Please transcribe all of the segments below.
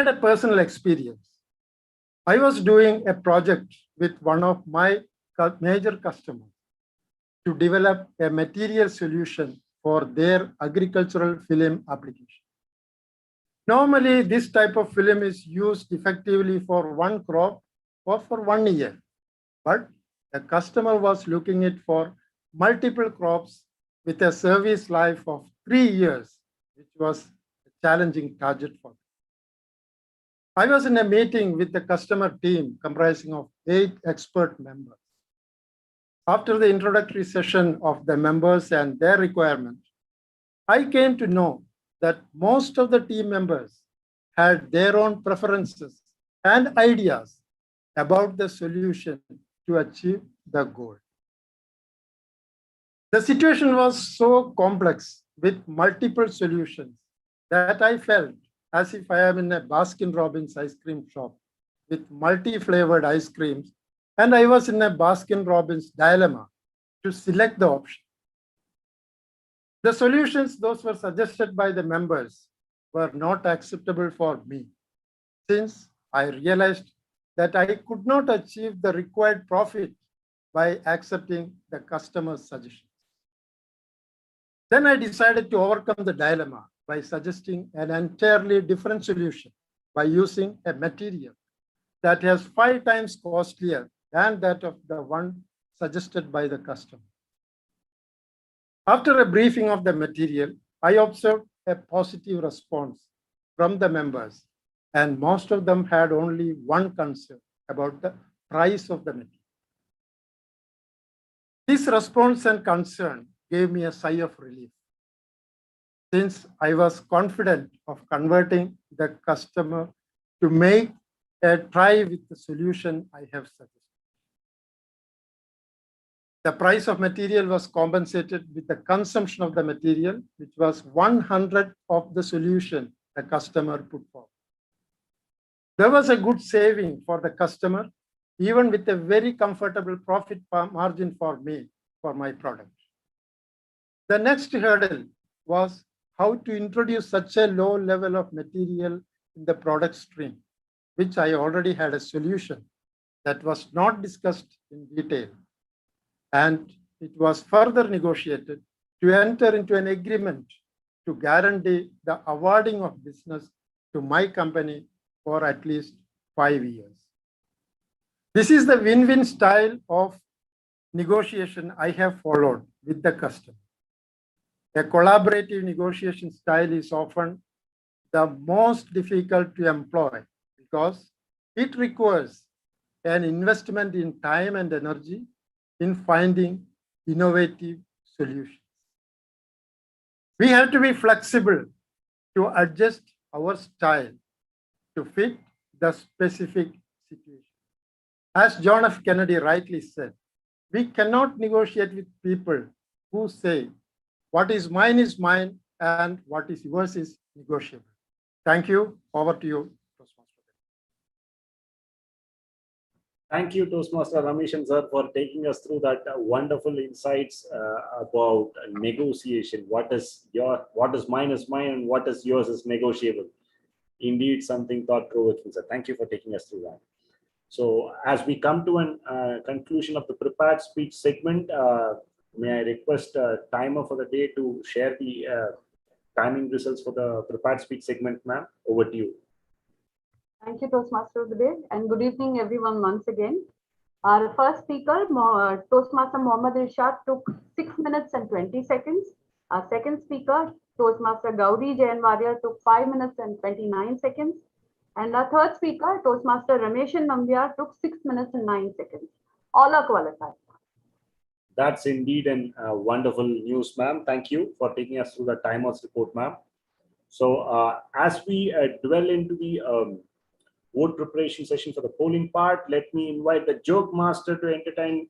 had a personal experience. I was doing a project with one of my major customers to develop a material solution for their agricultural film application. Normally, this type of film is used effectively for one crop or for 1 year, but the customer was looking it for multiple crops with a service life of 3 years, which was a challenging target for them. I was in a meeting with the customer team comprising of 8 expert members. After the introductory session of the members and their requirements, I came to know that most of the team members had their own preferences and ideas about the solution to achieve the goal. The situation was so complex with multiple solutions that I felt as if I am in a Baskin-Robbins ice cream shop with multi-flavored ice creams, and I was in a Baskin-Robbins dilemma to select the option. The solutions those were suggested by the members were not acceptable for me, since I realized that I could not achieve the required profit by accepting the customer's suggestions. Then I decided to overcome the dilemma by suggesting an entirely different solution by using a material that has 5 times costlier than that of the one suggested by the customer. After a briefing of the material, I observed a positive response from the members, and most of them had only one concern about the price of the material. This response and concern gave me a sigh of relief, since I was confident of converting the customer to make a try with the solution I have suggested. The price of material was compensated with the consumption of the material, which was 100 of the solution the customer put forward. There was a good saving for the customer, even with a very comfortable profit margin for me, for my product. The next hurdle was how to introduce such a low level of material in the product stream, which I already had a solution that was not discussed in detail. And it was further negotiated to enter into an agreement to guarantee the awarding of business to my company for at least 5 years. This is the win-win style of negotiation I have followed with the customer. A collaborative negotiation style is often the most difficult to employ because it requires an investment in time and energy in finding innovative solutions. We have to be flexible to adjust our style to fit the specific situation. As John F. Kennedy rightly said, we cannot negotiate with people who say, what is mine and what is yours is negotiable. Thank you. Over to you, Toastmaster. Thank you, Toastmaster Rameshan sir, for taking us through that wonderful insights about negotiation. What is mine is mine and what is yours is negotiable. Indeed, something thought-provoking, sir. Thank you for taking us through that. So as we come to a conclusion of the prepared speech segment, may I request a timer for the day to share the timing results for the prepared speech segment, ma'am? Over to you. Thank you, Toastmaster of the day, and good evening, everyone, once again. Our first speaker, Toastmaster Mohammad Irshad, took 6 minutes and 20 seconds. Our second speaker, Toastmaster Gauri Jayanwadia, took 5 minutes and 29 seconds. And our third speaker, Toastmaster Rameshan Nambiar, took 6 minutes and 9 seconds. All are qualified. That's indeed a wonderful news, ma'am. Thank you for taking us through the timers report, ma'am. So as we dwell into the vote preparation session for the polling part, let me invite the joke master to entertain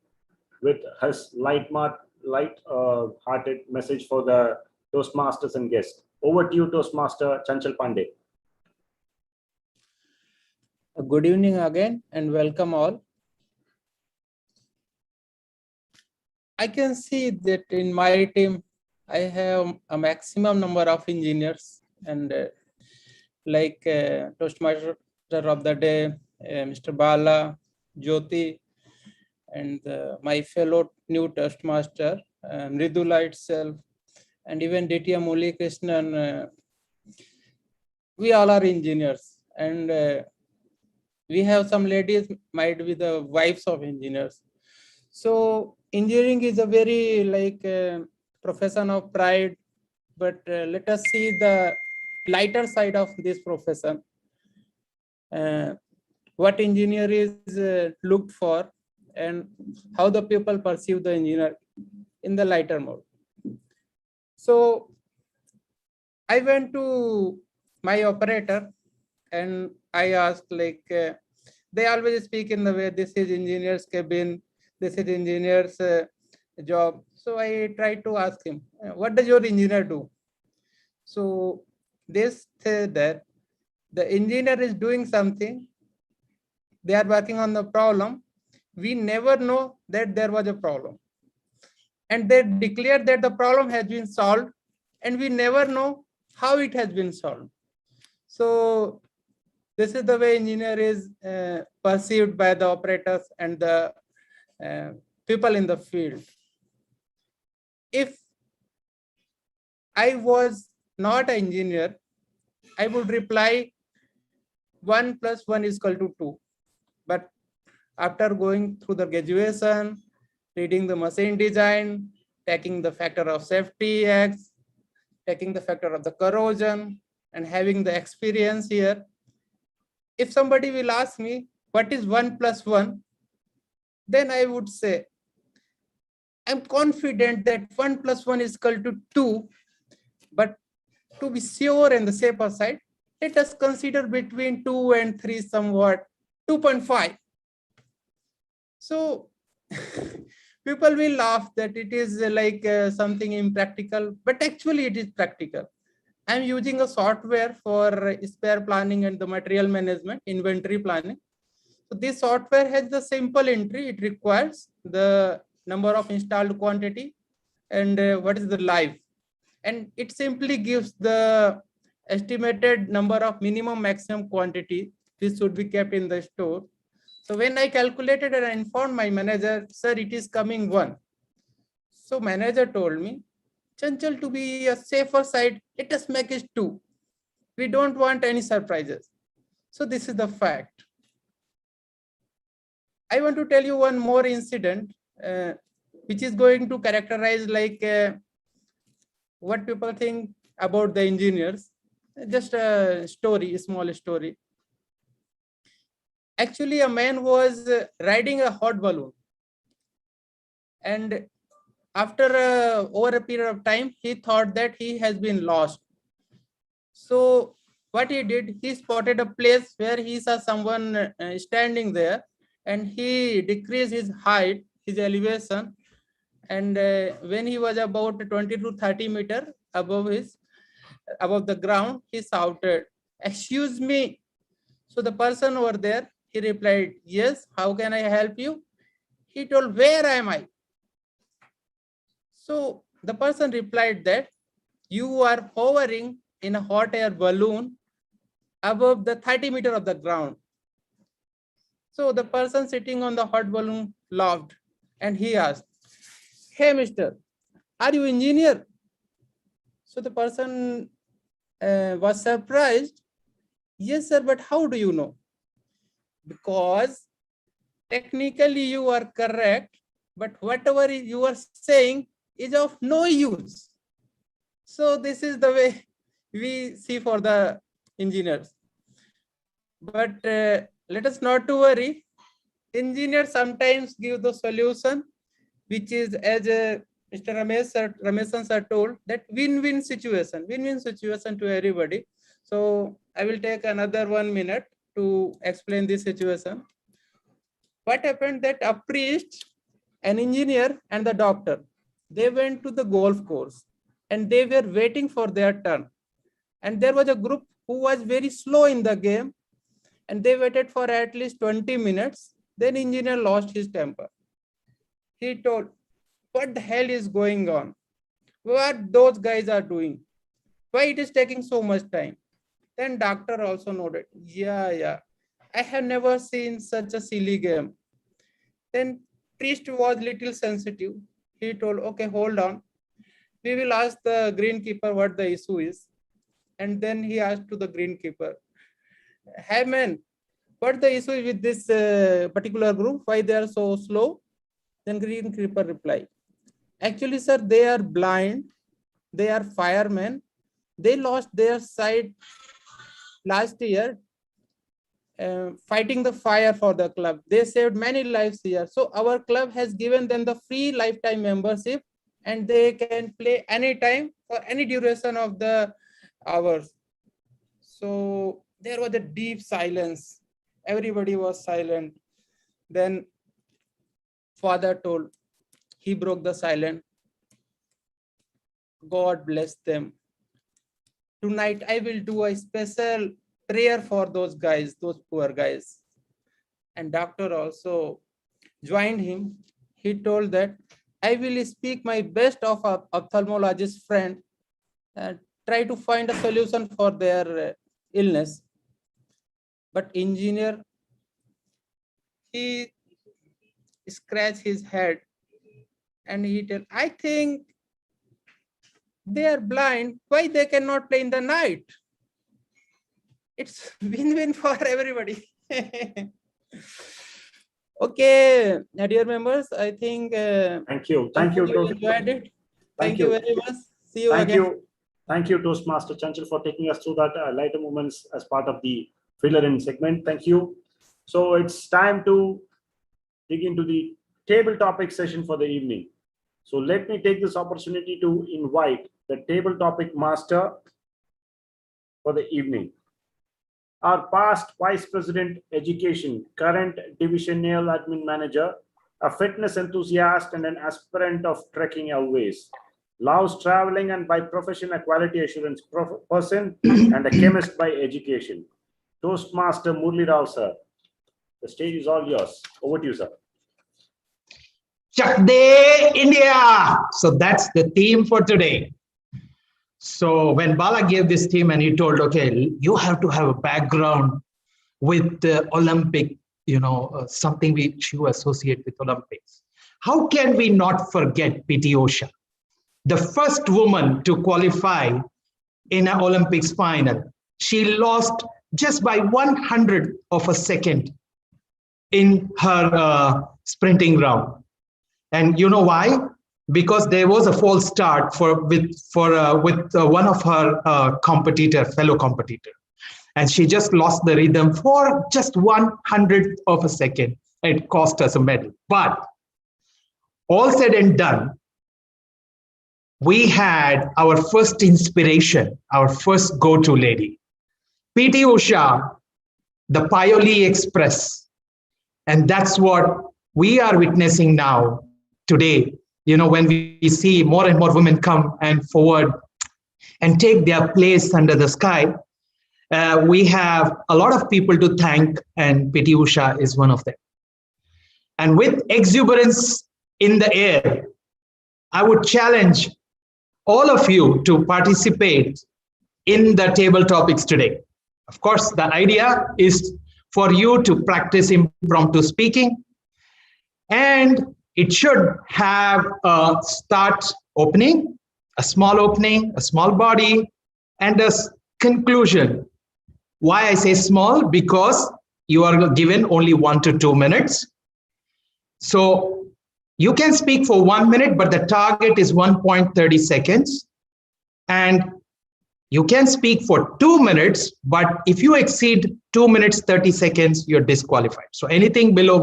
with his light-hearted message for the Toastmasters and guests. Over to you, Toastmaster Chanchal Pandey. Good evening again and welcome all. I can see that in my team, I have a maximum number of engineers, and like Toastmaster of the day, Mr. Bala, Jyoti, and my fellow new Toastmaster, Mridula itself, and even DTM Muli Krishnan. We all are engineers, and we have some ladies might be the wives of engineers. So engineering is a very like profession of pride, but let us see the lighter side of this profession. What engineer is looked for and how the people perceive the engineer in the lighter mode. So I went to my operator and I asked like, they always speak in the way, this is engineer's cabin, this is engineer's job. So I tried to ask him, what does your engineer do? So they said that the engineer is doing something, they are working on the problem. We never know that there was a problem. And they declared that the problem has been solved and we never know how it has been solved. So this is the way engineer is perceived by the operators and the people in the field. If I was not an engineer, I would reply 1 + 1 = 2. But after going through the graduation, reading the machine design, taking the factor of safety X, taking the factor of the corrosion, and having the experience here, if somebody will ask me, what is 1 + 1? Then I would say, I'm confident that 1 + 1 = 2, but to be sure and the safer side, let us consider between 2 and 3 somewhat, 2.5. So people will laugh that it is like something impractical, but actually it is practical. I'm using a software for spare planning and the material management, inventory planning. So this software has the simple entry. It requires the number of installed quantity and what is the life. And it simply gives the estimated number of minimum maximum quantity which should be kept in the store. So when I calculated and I informed my manager, sir, it is coming 1. So manager told me, Chanchal, to be a safer side, let us make it 2. We don't want any surprises. So this is the fact. I want to tell you one more incident, which is going to characterize like what people think about the engineers. Just a story, a small story. Actually, a man was riding a hot balloon. And after over a period of time, he thought that he has been lost. So what he did, he spotted a place where he saw someone standing there, and he decreased his height, his elevation. And when he was about 20 to 30 meters above the ground, he shouted, "Excuse me." So the person over there, he replied, "Yes, how can I help you?" He told, "Where am I?" So the person replied that you are hovering in a hot air balloon above the 30 meters of the ground. So the person sitting on the hot balloon laughed and he asked, "Hey, mister, are you engineer?" So the person was surprised. "Yes, sir, but how do you know?" "Because technically you are correct, but whatever you are saying is of no use." So this is the way we see for the engineers. But let us not to worry. Engineers sometimes give the solution, which is as Mr. Ramesh sir told, that win-win situation to everybody. So I will take another 1 minute to explain this situation. What happened that a priest, an engineer, and the doctor, they went to the golf course and they were waiting for their turn. And there was a group who was very slow in the game, and they waited for at least 20 minutes. Then engineer lost his temper. He told, "What the hell is going on? What those guys are doing? Why it is taking so much time?" Then doctor also noted, yeah, I have never seen such a silly game. Then priest was little sensitive. He told, okay, hold on. We will ask the greenkeeper what the issue is. And then he asked to the greenkeeper, hey man, what the issue with this particular group? Why they are so slow? Then greenkeeper replied, actually, sir, they are blind. They are firemen. They lost their sight last year fighting the fire for the club. They saved many lives here. So our club has given them the free lifetime membership and they can play anytime for any duration of the hours. So there was a deep silence. Everybody was silent. Then father told, he broke the silence. God bless them. Tonight I will do a special prayer for those guys, those poor guys. And doctor also joined him. He told that I will speak my best of a ophthalmologist friend and try to find a solution for their illness. But engineer, he scratched his head and he told, I think they are blind. Why they cannot play in the night? It's win-win for everybody. Okay, dear members, I think Thank you. you enjoyed it. Thank you very much. See you again. Thank you, Toastmaster Chanchal, for taking us through that lighter moments as part of the filler-in segment. Thank you. So it's time to dig into the table topic session for the evening. So let me take this opportunity to invite the table topic master for the evening. Our past Vice President Education, current Divisional Admin Manager, a fitness enthusiast and an aspirant of trekking always, loves traveling and by profession a quality assurance person and a chemist by education. Toastmaster Murli Rao, sir. The stage is all yours. Over to you, sir. Chak De India. So that's the theme for today. So when Bala gave this theme and he told, okay, you have to have a background with the Olympic, something which you associate with Olympics. How can we not forget PT Usha, the first woman to qualify in an Olympics final? She lost just by 100th of a second in her sprinting round. And you know why? Because there was a false start with one of her fellow competitor. And she just lost the rhythm for just 100th of a second. It cost us a medal. But all said and done, we had our first inspiration, our first go-to lady, PT Usha, the Pioli Express. And that's what we are witnessing now today. When we see more and more women come and forward and take their place under the sky, we have a lot of people to thank, and PT Usha is one of them. And with exuberance in the air, I would challenge all of you to participate in the table topics today. Of course, the idea is for you to practice impromptu speaking, and it should have a start opening, a small body, and a conclusion. Why I say small? Because you are given only 1 to 2 minutes. So you can speak for 1 minute, but the target is 1.30 seconds. And you can speak for 2 minutes, but if you exceed 2 minutes, 30 seconds, you're disqualified. So anything below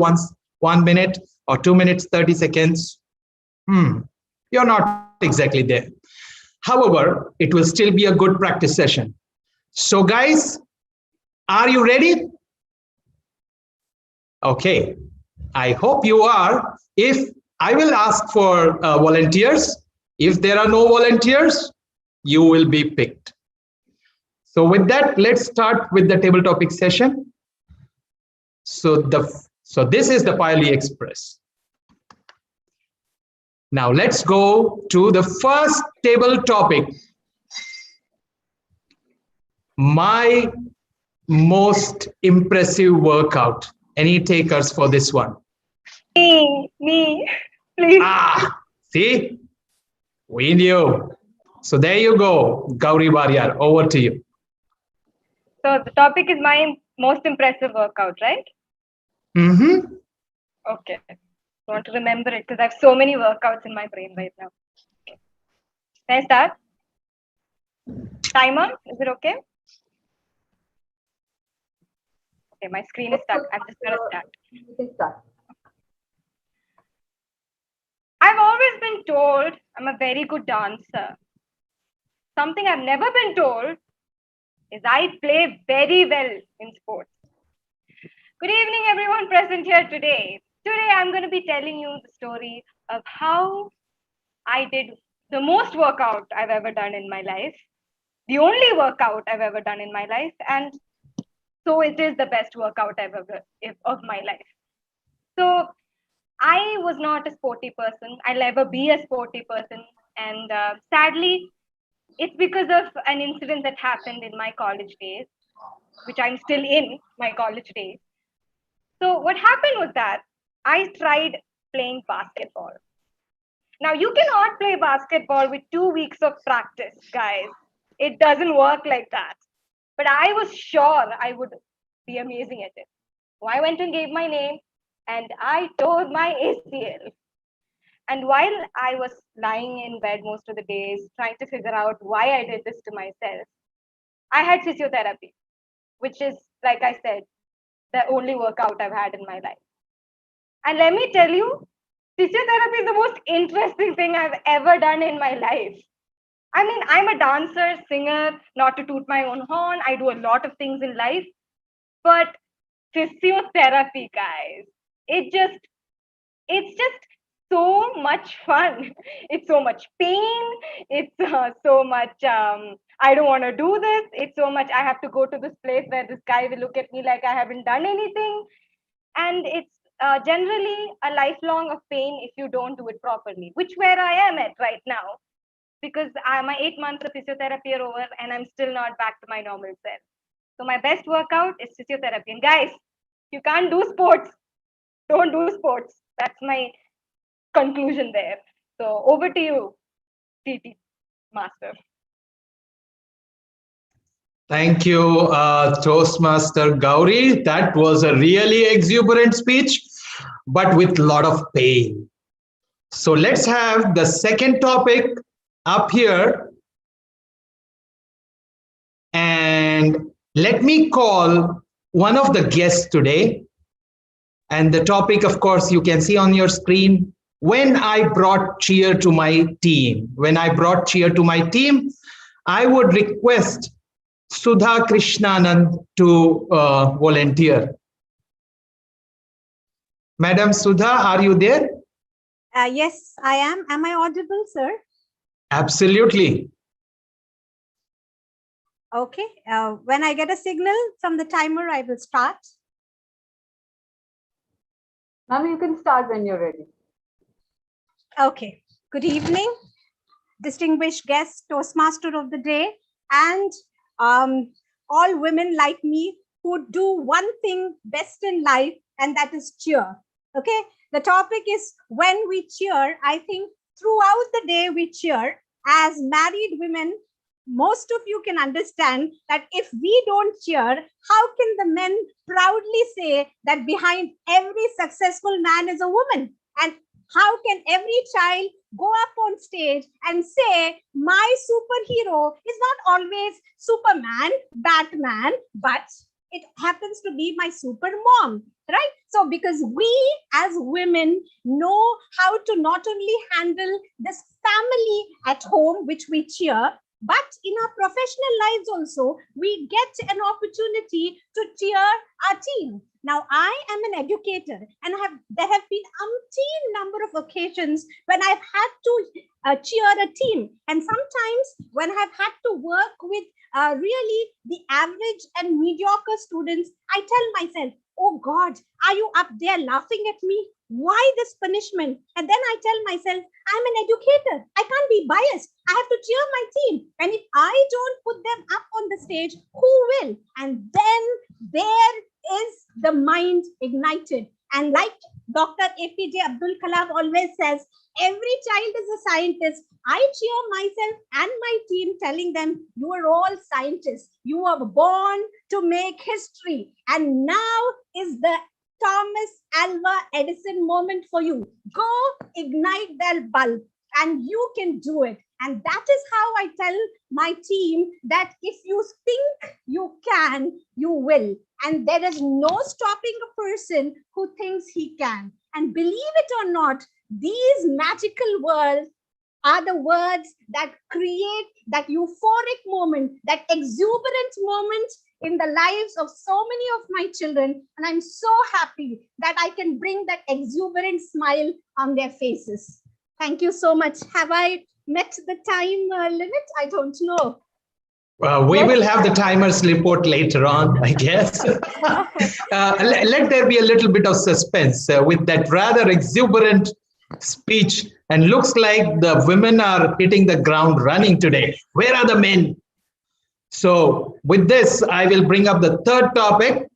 1 minute or 2 minutes, 30 seconds, you're not exactly there. However, it will still be a good practice session. So guys, are you ready? Okay, I hope you are. If I will ask for volunteers, if there are no volunteers, you will be picked. So with that, let's start with the table topic session. So this is the Pioli Express. Now let's go to the first table topic. my most impressive workout? Any takers for this one? Me, please. Ah, see, we knew. So there you go, Gauri Warrior, over to you. So the topic is my most impressive workout, right? Mm-hmm. Okay. I want to remember it because I have so many workouts in my brain right now. Okay. Can I start? Timer, is it okay? Okay, my screen is stuck. I'm just gonna start. You can start. I've always been told I'm a very good dancer. Something I've never been told is I play very well in sports. Good evening, everyone present here today. Today, I'm going to be telling you the story of how I did the most workout I've ever done in my life, the only workout I've ever done in my life, and so it is the best workout of my life. So I was not a sporty person. I'll never be a sporty person, and sadly, it's because of an incident that happened in my college days, which I'm still in my college days. So what happened was that I tried playing basketball. Now you cannot play basketball with 2 weeks of practice, guys. It doesn't work like that. But I was sure I would be amazing at it. So I went and gave my name and I tore my ACL. And while I was lying in bed most of the days, trying to figure out why I did this to myself, I had physiotherapy, which is, like I said, the only workout I've had in my life. And let me tell you, physiotherapy is the most interesting thing I've ever done in my life. I mean, I'm a dancer, singer, not to toot my own horn. I do a lot of things in life. But physiotherapy, guys, it's just so much fun. It's so much pain. It's so much, I don't want to do this. It's so much, I have to go to this place where this guy will look at me like I haven't done anything. And it's generally a lifelong of pain if you don't do it properly, which where I am at right now, because my 8 months of physiotherapy are over and I'm still not back to my normal self. So my best workout is physiotherapy. And guys, you can't do sports. Don't do sports. That's my conclusion there. So over to you, TT Master. Thank you, Toastmaster Gauri. That was a really exuberant speech, but with a lot of pain. So let's have the second topic up here. And let me call one of the guests today. And the topic, of course, you can see on your screen. When I brought cheer to my team, I would request Sudha Krishnanand to volunteer. Madam Sudha, are you there? Yes, I am. Am I audible, sir? Absolutely. Okay. When I get a signal from the timer, I will start. Ma'am, you can start when you're ready. Okay. Good evening, distinguished guests, Toastmaster of the day, and all women like me who do one thing best in life, and that is cheer. Okay. The topic is when we cheer. I think throughout the day we cheer. As married women, most of you can understand that if we don't cheer, how can the men proudly say that behind every successful man is a woman? And how can every child go up on stage and say, my superhero is not always Superman, Batman, but it happens to be my super mom, right? So because we as women know how to not only handle this family at home, which we cheer, but in our professional lives also, we get an opportunity to cheer our team. Now, I am an educator, and there have been umpteen number of occasions when I've had to cheer a team. And sometimes when I've had to work with really the average and mediocre students, I tell myself, oh God, are you up there laughing at me? Why this punishment? And then I tell myself, I'm an educator. I can't be biased. I have to cheer my team. And if I don't put them up on the stage, who will? And then there is the mind ignited. And like Dr. APJ Abdul Kalam always says, every child is a scientist. I cheer myself and my team, telling them, you are all scientists. You are born to make history. And now is the Thomas Alva Edison moment for you. Go ignite that bulb and you can do it. And that is how I tell my team that if you think you can, you will. And there is no stopping a person who thinks he can. And believe it or not, these magical words are the words that create that euphoric moment, that exuberant moment in the lives of so many of my children. And I'm so happy that I can bring that exuberant smile on their faces. Thank you so much. Have I met the time limit? I don't know. We will have the timers report later on, I guess. Let there be a little bit of suspense with that rather exuberant speech. And looks like the women are hitting the ground running today. Where are the men? So with this, I will bring up the third topic.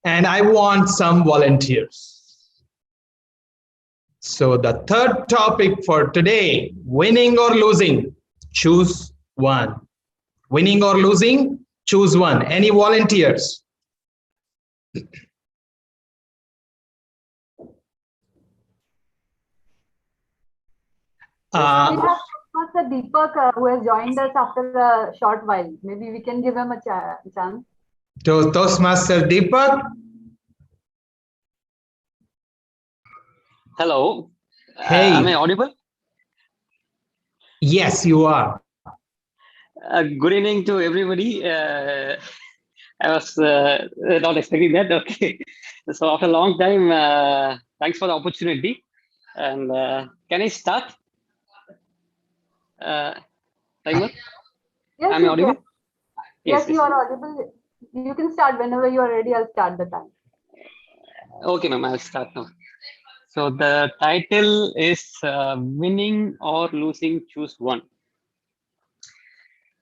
And I want some volunteers. So the third topic for today, winning or losing, choose one. Winning or losing, choose one. Any volunteers? We have Master Deepak who has joined us after a short while. Maybe we can give him a chance. Toastmaster Deepak. Hello. Hey. Am I audible? Yes, you are. Good evening to everybody. I was not expecting that. Okay. So after a long time, thanks for the opportunity. And can I start? Timer? Yes, Am I you audible? can. Yes, you are audible. You can start whenever you are ready. I'll start the time. Okay, ma'am, I'll start now. So the title is Winning or Losing, Choose One.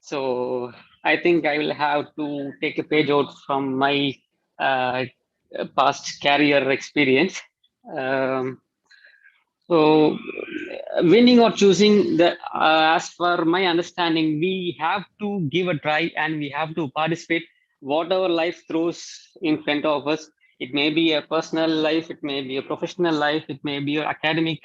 So I think I will have to take a page out from my past career experience. So winning or choosing, as per my understanding, we have to give a try and we have to participate whatever life throws in front of us. It may be a personal life, it may be a professional life, it may be your academic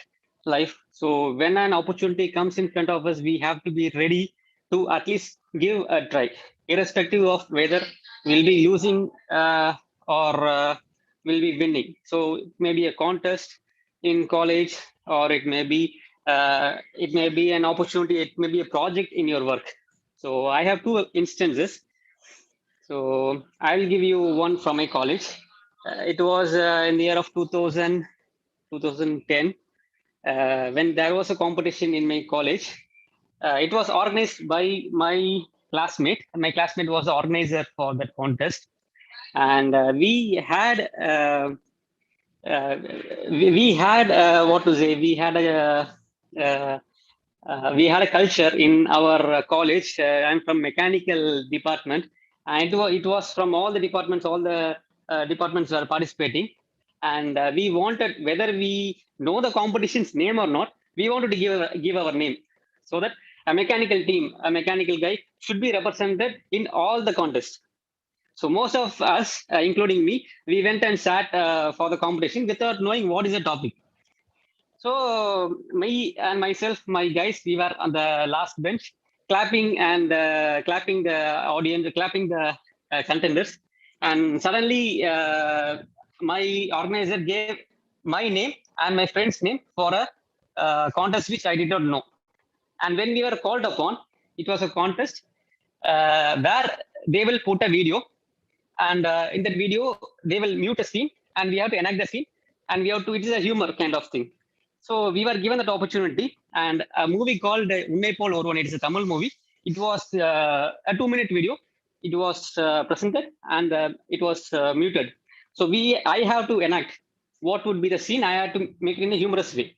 life. So when an opportunity comes in front of us, we have to be ready to at least give a try, irrespective of whether we'll be losing or we'll be winning. So it may be a contest in college, or it may be an opportunity, it may be a project in your work. So I have two instances. So I will give you one from my college. It was in the year of 2010, when there was a competition in my college. It was organized by my classmate. My classmate was the organizer for that contest. And we had a culture in our college. I'm from mechanical department, and it was from all the departments. All the departments were participating, and we wanted, whether we know the competition's name or not, we wanted to give our name, so that a mechanical team, a mechanical guy, should be represented in all the contests. So most of us, including me, we went and sat for the competition without knowing what is the topic. So me and myself, my guys, we were on the last bench, clapping and clapping the audience, clapping the contenders. And suddenly, my organizer gave my name and my friend's name for a contest which I did not know. And when we were called upon, it was a contest where they will put a video. And in that video, they will mute a scene and we have to enact the scene. And we have to, it is a humor kind of thing. So we were given that opportunity, and a movie called Unnai Pol Oruvan, it is a Tamil movie. It was a 2-minute video. It was presented and it was muted. So I have to enact what would be the scene. I had to make it in a humorous way.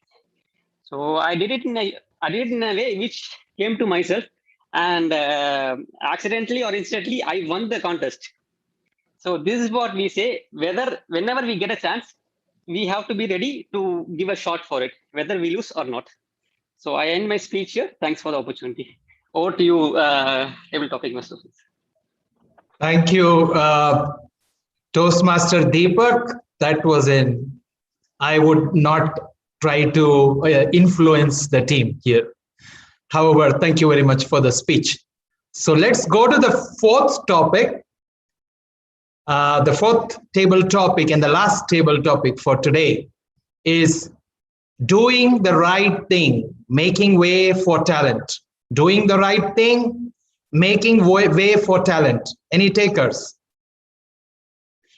So I did it in a way which came to myself, and accidentally or incidentally, I won the contest. So this is what we say, whenever we get a chance, we have to be ready to give a shot for it, whether we lose or not. So I end my speech here. Thanks for the opportunity. Over to you, table topic master. Thank you, Toastmaster Deepak. That was I would not try to influence the team here. However, thank you very much for the speech. So let's go to the fourth topic. The fourth table topic and the last table topic for today is doing the right thing, making way for talent. Doing the right thing, making way for talent. Any takers?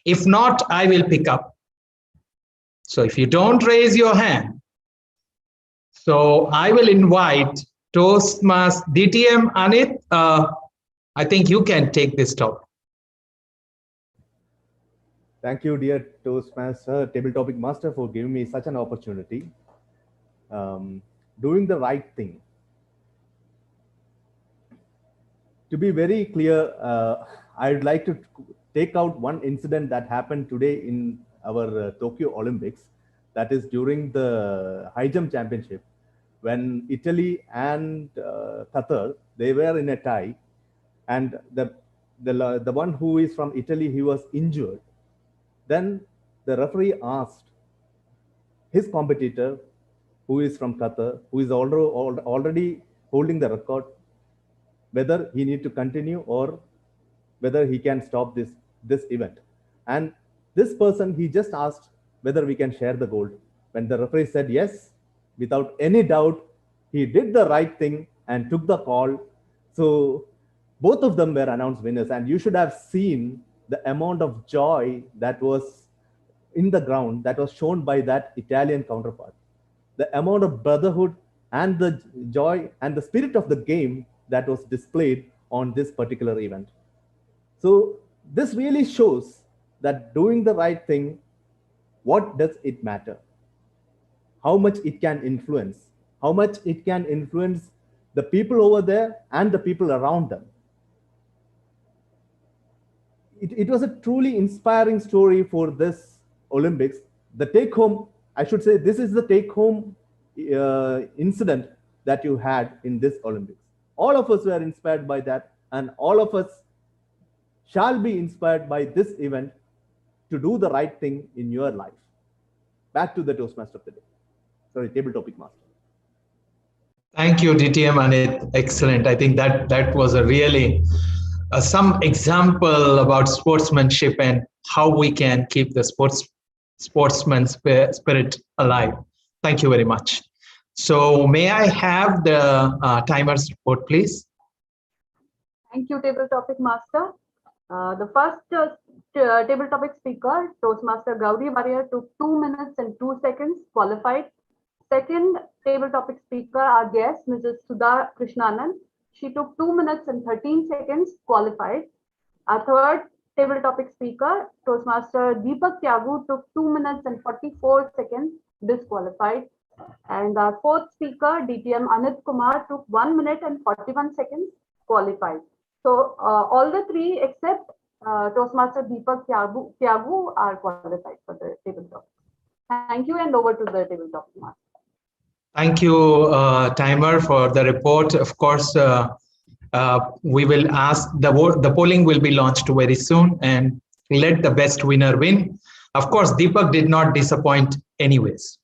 If not, I will pick up. So if you don't raise your hand, so I will invite Toastmaster DTM Anit. I think you can take this topic. Thank you, dear Toastmaster, Table Topic Master, for giving me such an opportunity. Doing the right thing. To be very clear, I'd like to take out one incident that happened today in our Tokyo Olympics. That is during the high jump championship, when Italy and Qatar, they were in a tie, and the one who is from Italy, he was injured. Then the referee asked his competitor, who is from Qatar, who is already holding the record, whether he need to continue or whether he can stop this event. And this person, he just asked whether we can share the gold. When the referee said yes, without any doubt, he did the right thing and took the call. So both of them were announced winners, and you should have seen the amount of joy that was in the ground that was shown by that Italian counterpart. The amount of brotherhood and the joy and the spirit of the game that was displayed on this particular event. So this really shows that doing the right thing, what does it matter? How much it can influence, how much it can influence the people over there and the people around them. It was a truly inspiring story for this Olympics. The take home, I should say, this is the take home incident that you had in this Olympics. All of us were inspired by that, and all of us shall be inspired by this event to do the right thing in your life. Back to the Toastmaster of the day. Sorry, Table Topic Master. Thank you, DTM Anit. Excellent. I think that was a really some example about sportsmanship and how we can keep the sportsman spirit alive. Thank you very much. So may I have the timer's report, please? Thank you, Table Topic Master. The first table topic speaker, Toastmaster Gauri Warrior, took 2 minutes and 2 seconds, qualified. Second table topic speaker, our guest, Mrs. Sudha Krishnanand, she took 2 minutes and 13 seconds, qualified. Our third table topic speaker, Toastmaster Deepak Tyagu, took 2 minutes and 44 seconds, disqualified. And our fourth speaker, DTM Anit Kumar, took 1 minute and 41 seconds, qualified. So all the three except Toastmaster Deepak Tyagu are qualified for the table topic. Thank you, and over to the table topic master. Thank you, Timer, for the report. Of course, we will ask, the polling will be launched very soon, and let the best winner win. Of course, Deepak did not disappoint anyways,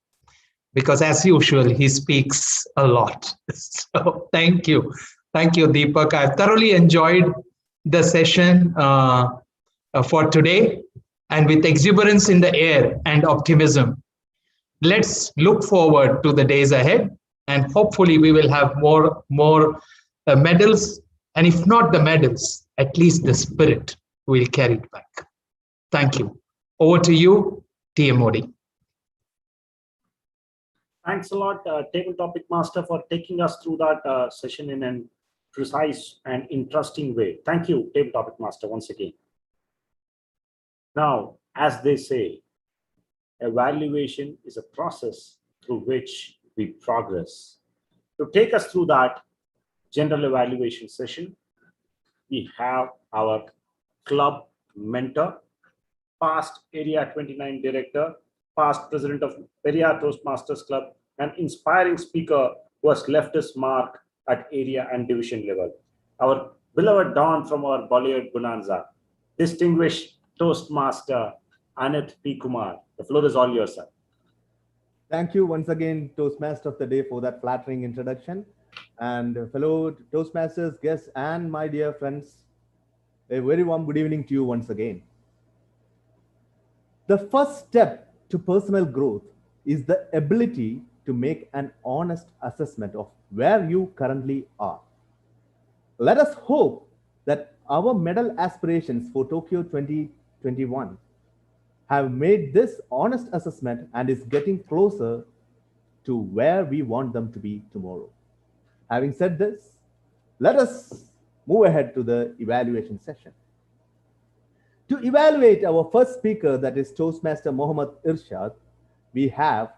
because as usual, he speaks a lot. So thank you. Thank you, Deepak. I thoroughly enjoyed the session for today, and with exuberance in the air and optimism, let's look forward to the days ahead, and hopefully we will have more medals, and if not the medals, at least the spirit will carry it back. Thank you. Over to you, TM Modi. Thanks a lot, Table Topic Master, for taking us through that session in an precise and interesting way. Thank you, Table Topic Master, once again. Now, As they say, evaluation is a process through which we progress. To take us through that general evaluation session, we have our club mentor, past Area 29 director, past president of Periyar Toastmasters Club, an inspiring speaker who has left his mark at area and division level. Our beloved Don from our Bollywood Bonanza, distinguished Toastmaster Anit P. Kumar. The floor is all yours, sir. Thank you once again, Toastmaster of the Day, for that flattering introduction. And fellow Toastmasters, guests, and my dear friends, a very warm good evening to you once again. The first step to personal growth is the ability to make an honest assessment of where you currently are. Let us hope that our medal aspirations for Tokyo 2021 have made this honest assessment and is getting closer to where we want them to be tomorrow. Having said this, let us move ahead to the evaluation session. To evaluate our first speaker, that is Toastmaster Mohammad Irshad, we have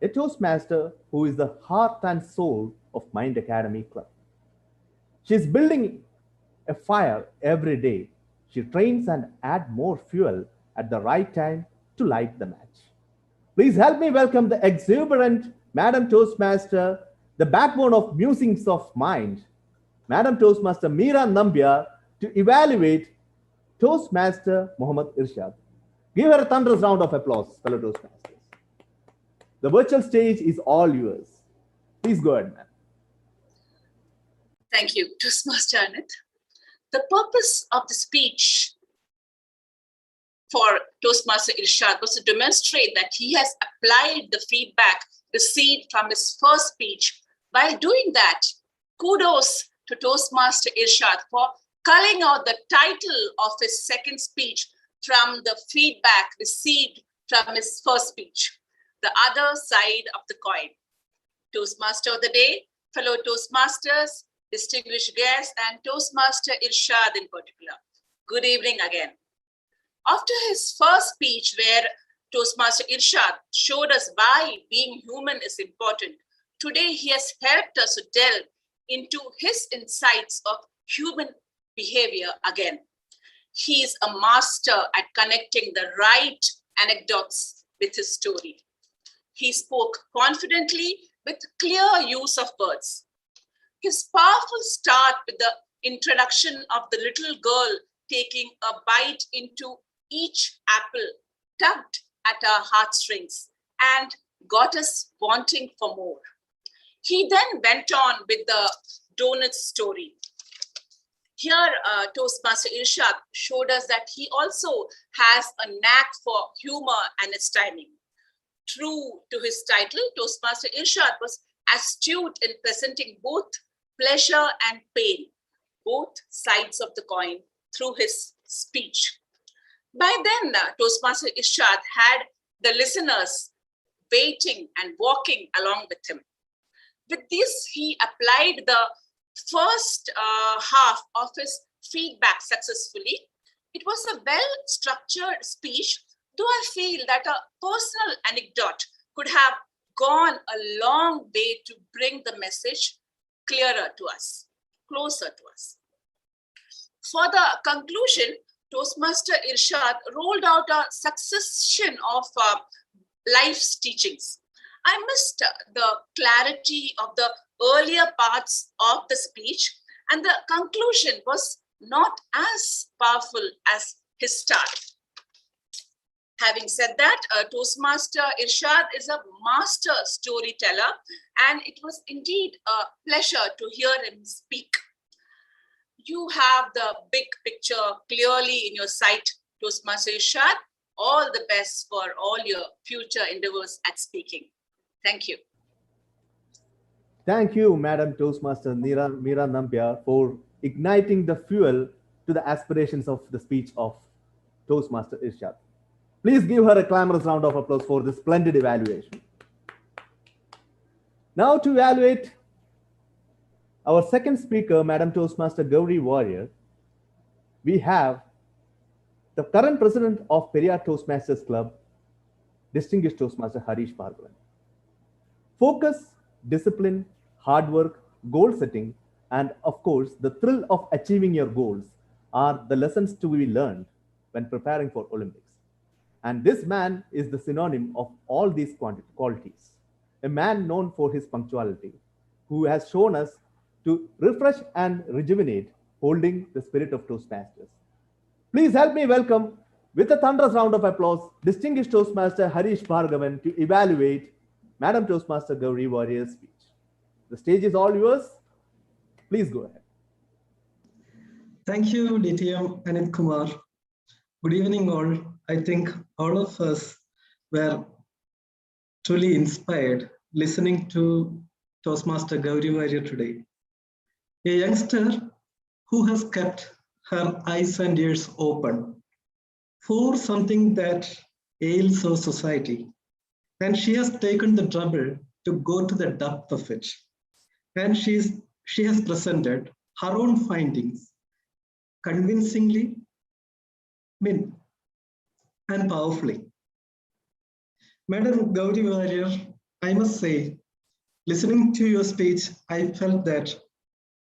a Toastmaster who is the heart and soul of Mind Academy Club. She's building a fire every day. She trains and adds more fuel at the right time to light the match. Please help me welcome the exuberant Madam Toastmaster, the backbone of Musings of Mind, Madam Toastmaster Meera Nambiar, to evaluate Toastmaster Mohammad Irshad. Give her a thunderous round of applause, fellow Toastmasters. The virtual stage is all yours. Please go ahead, ma'am. Thank you, Toastmaster Anit. The purpose of the speech for Toastmaster Irshad was to demonstrate that he has applied the feedback received from his first speech. While doing that, kudos to Toastmaster Irshad for culling out the title of his second speech from the feedback received from his first speech, the other side of the coin. Toastmaster of the Day, fellow Toastmasters, distinguished guests, and Toastmaster Irshad in particular. Good evening again. After his first speech, where Toastmaster Irshad showed us why being human is important, today he has helped us to delve into his insights of human behavior again. He is a master at connecting the right anecdotes with his story. He spoke confidently with clear use of words. His powerful start with the introduction of the little girl taking a bite into each apple tugged at our heartstrings and got us wanting for more. He then went on with the donut story. Here, Toastmaster Irshad showed us that he also has a knack for humor and its timing. True to his title, Toastmaster Irshad was astute in presenting both pleasure and pain, both sides of the coin, through his speech. By then, Toastmaster Irshad had the listeners waiting and walking along with him. With this, he applied the first half of his feedback successfully. It was a well-structured speech, though I feel that a personal anecdote could have gone a long way to bring the message clearer to us, closer to us. For the conclusion, Toastmaster Irshad rolled out a succession of life's teachings. I missed the clarity of the earlier parts of the speech, and the conclusion was not as powerful as his start. Having said that, Toastmaster Irshad is a master storyteller, and it was indeed a pleasure to hear him speak. You have the big picture clearly in your sight, Toastmaster Irshad. All the best for all your future endeavors at speaking. Thank you. Thank you, Madam Toastmaster Meera Nambiar, for igniting the fuel to the aspirations of the speech of Toastmaster Irshad. Please give her a clamorous round of applause for this splendid evaluation. Now to evaluate our second speaker, Madam Toastmaster Gauri Warrior, we have the current president of Periyar Toastmasters Club, distinguished Toastmaster Harish Bhargavan. Focus, discipline, hard work, goal setting, and of course, the thrill of achieving your goals are the lessons to be learned when preparing for Olympics. And this man is the synonym of all these qualities. A man known for his punctuality, who has shown us to refresh and rejuvenate, holding the spirit of Toastmasters. Please help me welcome, with a thunderous round of applause, distinguished Toastmaster Harish Bhargavan to evaluate Madam Toastmaster Gauri Warrior's speech. The stage is all yours. Please go ahead. Thank you, DTM Anil Kumar. Good evening, all. I think all of us were truly inspired listening to Toastmaster Gauri Warrior today. A youngster who has kept her eyes and ears open for something that ails our society. And she has taken the trouble to go to the depth of it. And she has presented her own findings convincingly, and powerfully. Madam Gauri Warrior, I must say, listening to your speech, I felt that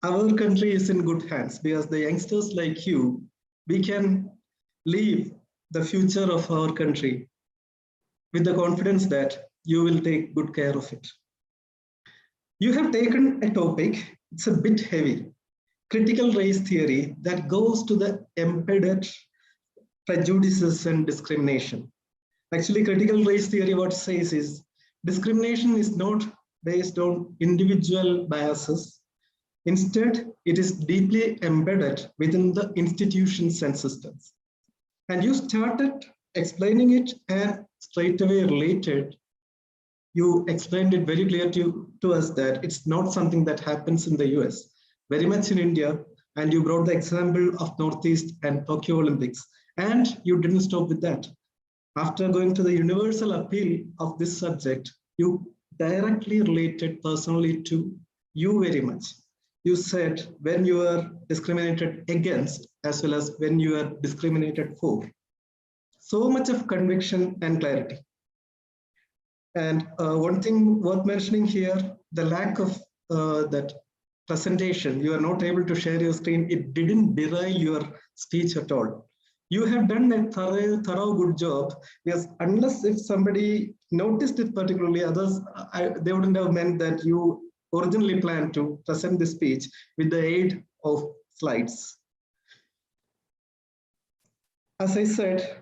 our country is in good hands because the youngsters like you, we can leave the future of our country with the confidence that you will take good care of it. You have taken a topic, it's a bit heavy, critical race theory that goes to the embedded prejudices and discrimination. Actually, critical race theory, what it says is discrimination is not based on individual biases. Instead, it is deeply embedded within the institutions and systems. And you started explaining it and straight away related. You explained it very clear to us that it's not something that happens in the US, very much in India. And you brought the example of Northeast and Tokyo Olympics. And you didn't stop with that. After going to the universal appeal of this subject, you directly related personally to you very much. You said when you are discriminated against as well as when you are discriminated for. So much of conviction and clarity. And one thing worth mentioning here, the lack of that presentation, you are not able to share your screen, it didn't derail your speech at all. You have done a thorough good job because unless if somebody noticed it particularly, others, they wouldn't have meant that you originally planned to present the speech with the aid of slides. As I said,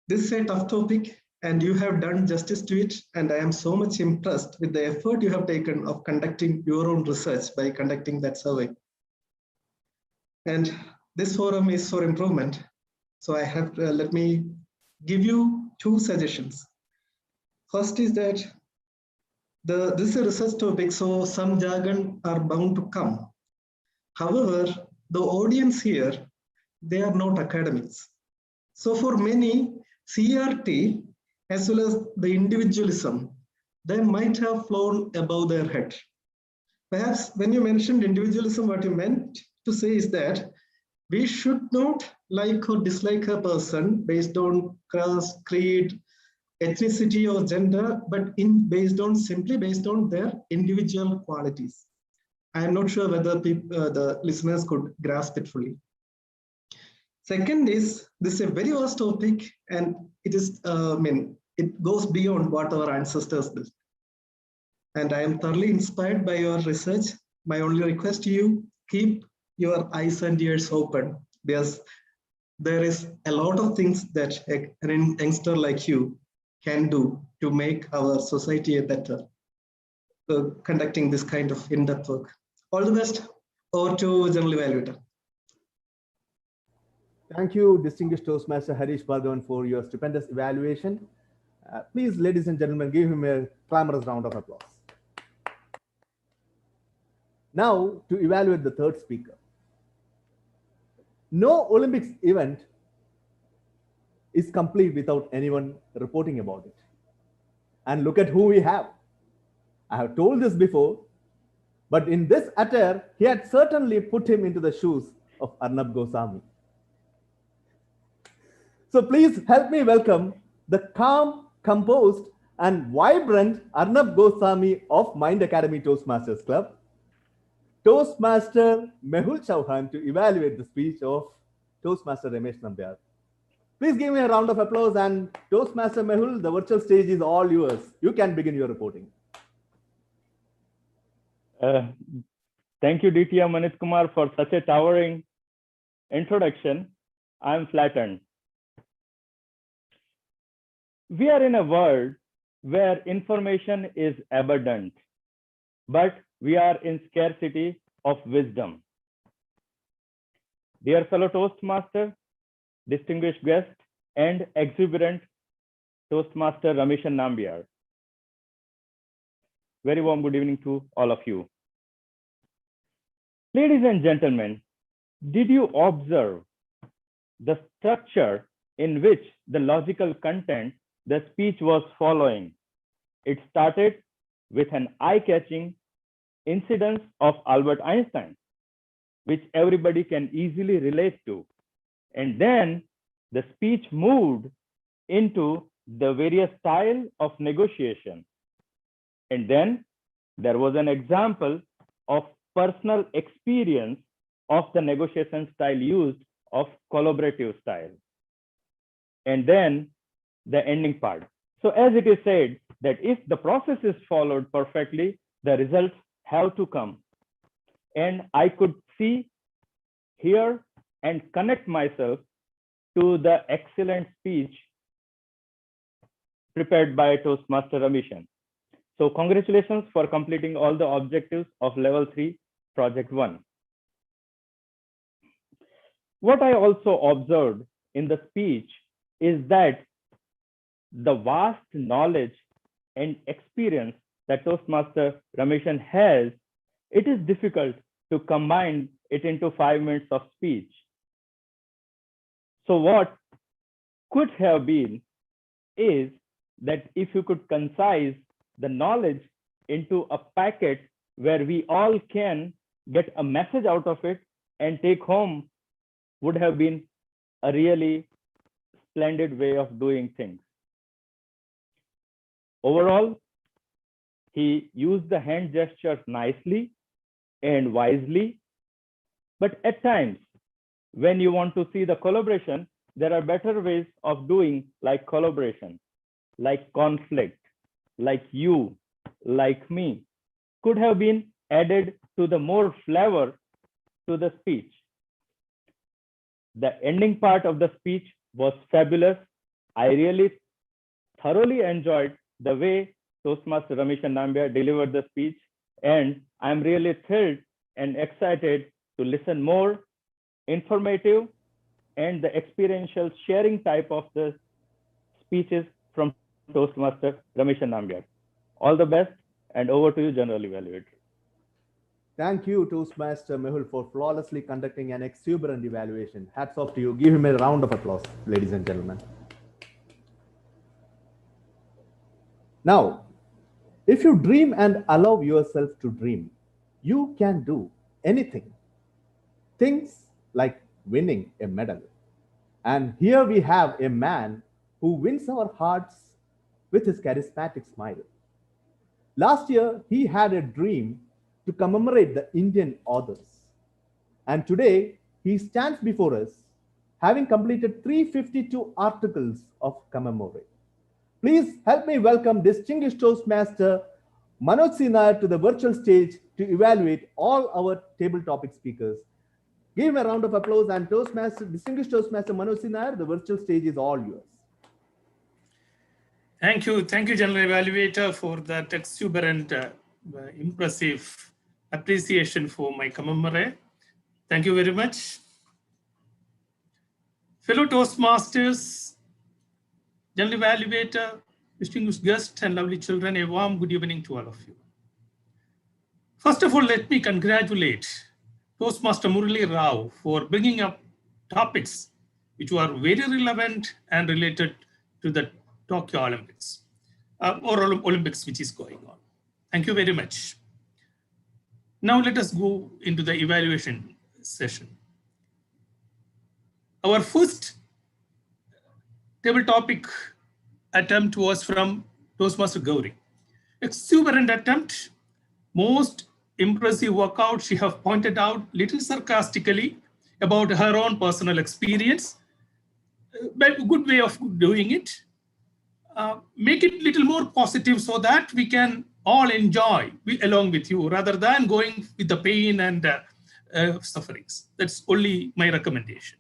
this is a tough topic and you have done justice to it. And I am so much impressed with the effort you have taken of conducting your own research by conducting that survey. And this forum is for improvement. So I have, let me give you two suggestions. First is that this is a research topic, so some jargon are bound to come. However, the audience here, they are not academics. So for many, CRT as well as the individualism, they might have flown above their head. Perhaps when you mentioned individualism, what you meant to say is that we should not like or dislike a person based on caste, creed, ethnicity or gender, but simply based on their individual qualities. I am not sure whether the listeners could grasp it fully. Second is, this is a very vast topic and it is, it goes beyond what our ancestors did. And I am thoroughly inspired by your research. My only request to you, keep your eyes and ears open because there is a lot of things that an youngster like you can do to make our society better, conducting this kind of in-depth work. All the best. Over to General Evaluator. Thank you, distinguished Toastmaster Harish Bhargavan, for your stupendous evaluation. Please, ladies and gentlemen, give him a clamorous round of applause. Now, to evaluate the third speaker. No Olympics event is complete without anyone reporting about it. And look at who we have. I have told this before, but in this attire, he had certainly put him into the shoes of Arnab Goswami. So please help me welcome the calm, composed, and vibrant Arnab Goswami of Mind Academy Toastmasters Club, Toastmaster Mehul Chauhan, to evaluate the speech of Toastmaster Ramesh Nambiar. Please give me a round of applause, and Toastmaster Mehul, the virtual stage is all yours. You can begin your reporting. Thank you, DTM Manit Kumar, for such a towering introduction. I'm flattered. We are in a world where information is abundant, but we are in scarcity of wisdom. Dear fellow Toastmaster, distinguished guest, and exuberant Toastmaster Ramesh Nambiar, very warm good evening to all of you. Ladies and gentlemen, did you observe the structure in which the logical content the speech was following? It started with an eye-catching incident of Albert Einstein, which everybody can easily relate to. And then the speech moved into the various style of negotiation. And then there was an example of personal experience of the negotiation style used of collaborative style. And then the ending part. So as it is said that if the process is followed perfectly, the results have to come. And I could see, hear, and connect myself to the excellent speech prepared by Toastmaster Ramesh. So congratulations for completing all the objectives of level 3, project 1. What I also observed in the speech is that the vast knowledge and experience that Toastmaster Ramesh has, it is difficult to combine it into 5 minutes of speech. So what could have been is that if you could concise the knowledge into a packet where we all can get a message out of it and take home, would have been a really splendid way of doing things. Overall, he used the hand gestures nicely and wisely, but at times, when you want to see the collaboration, there are better ways of doing, like collaboration, like conflict, like you, like me, could have been added to the more flavor to the speech. The ending part of the speech was fabulous. I really thoroughly enjoyed the way Toastmaster Ramesh Nambiar delivered the speech, and I'm really thrilled and excited to listen more informative and the experiential sharing type of the speeches from Toastmaster Ramesh Nambiar. All the best, and over to you, General Evaluator. Thank you, Toastmaster Mehul, for flawlessly conducting an exuberant evaluation. Hats off to you. Give him a round of applause, ladies and gentlemen. Now, if you dream and allow yourself to dream, you can do anything. Things like winning a medal. And here we have a man who wins our hearts with his charismatic smile. Last year, he had a dream to commemorate the Indian authors. And today, he stands before us, having completed 352 articles of commemorate. Please help me welcome distinguished Toastmaster Manoj Nair to the virtual stage to evaluate all our table topic speakers. Give him a round of applause, and distinguished Toastmaster Manoj Nair, the virtual stage is all yours. Thank you, General Evaluator, for that exuberant, impressive appreciation for my commemorate. Thank you very much. Fellow Toastmasters, General Evaluator, distinguished guests, and lovely children, a warm good evening to all of you. First of all, let me congratulate Toastmaster Murali Rao for bringing up topics which were very relevant and related to the Tokyo Olympics, or Olympics which is going on. Thank you very much. Now let us go into the evaluation session. Our first table topic attempt was from Toastmaster Gauri. Exuberant attempt, most impressive workout. She have pointed out little sarcastically about her own personal experience, but good way of doing it. Make it little more positive so that we can all enjoy along with you rather than going with the pain and sufferings. That's only my recommendation.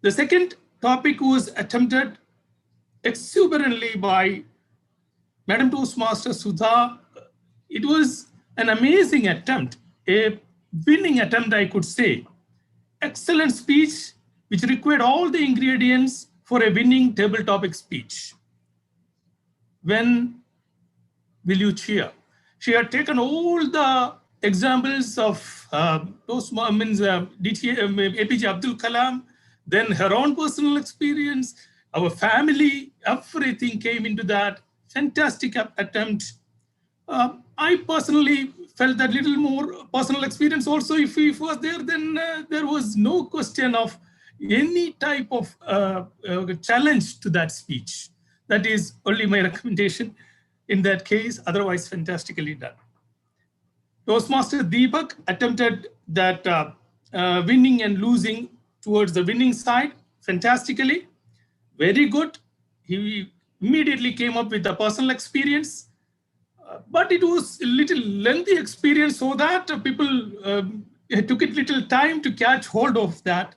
The second topic was attempted exuberantly by Madam Toastmaster Sudha. It was an amazing attempt, a winning attempt, I could say. Excellent speech, which required all the ingredients for a winning table topic speech. When will you cheer? She had taken all the examples of APJ Abdul Kalam, then her own personal experience, our family, everything came into that. Fantastic attempt. I personally felt that little more personal experience also. If it was there, then there was no question of any type of challenge to that speech. That is only my recommendation in that case. Otherwise, fantastically done. Toastmaster Deepak attempted that winning and losing towards the winning side fantastically. Very good. He immediately came up with the personal experience, but it was a little lengthy experience, so that people took it little time to catch hold of that.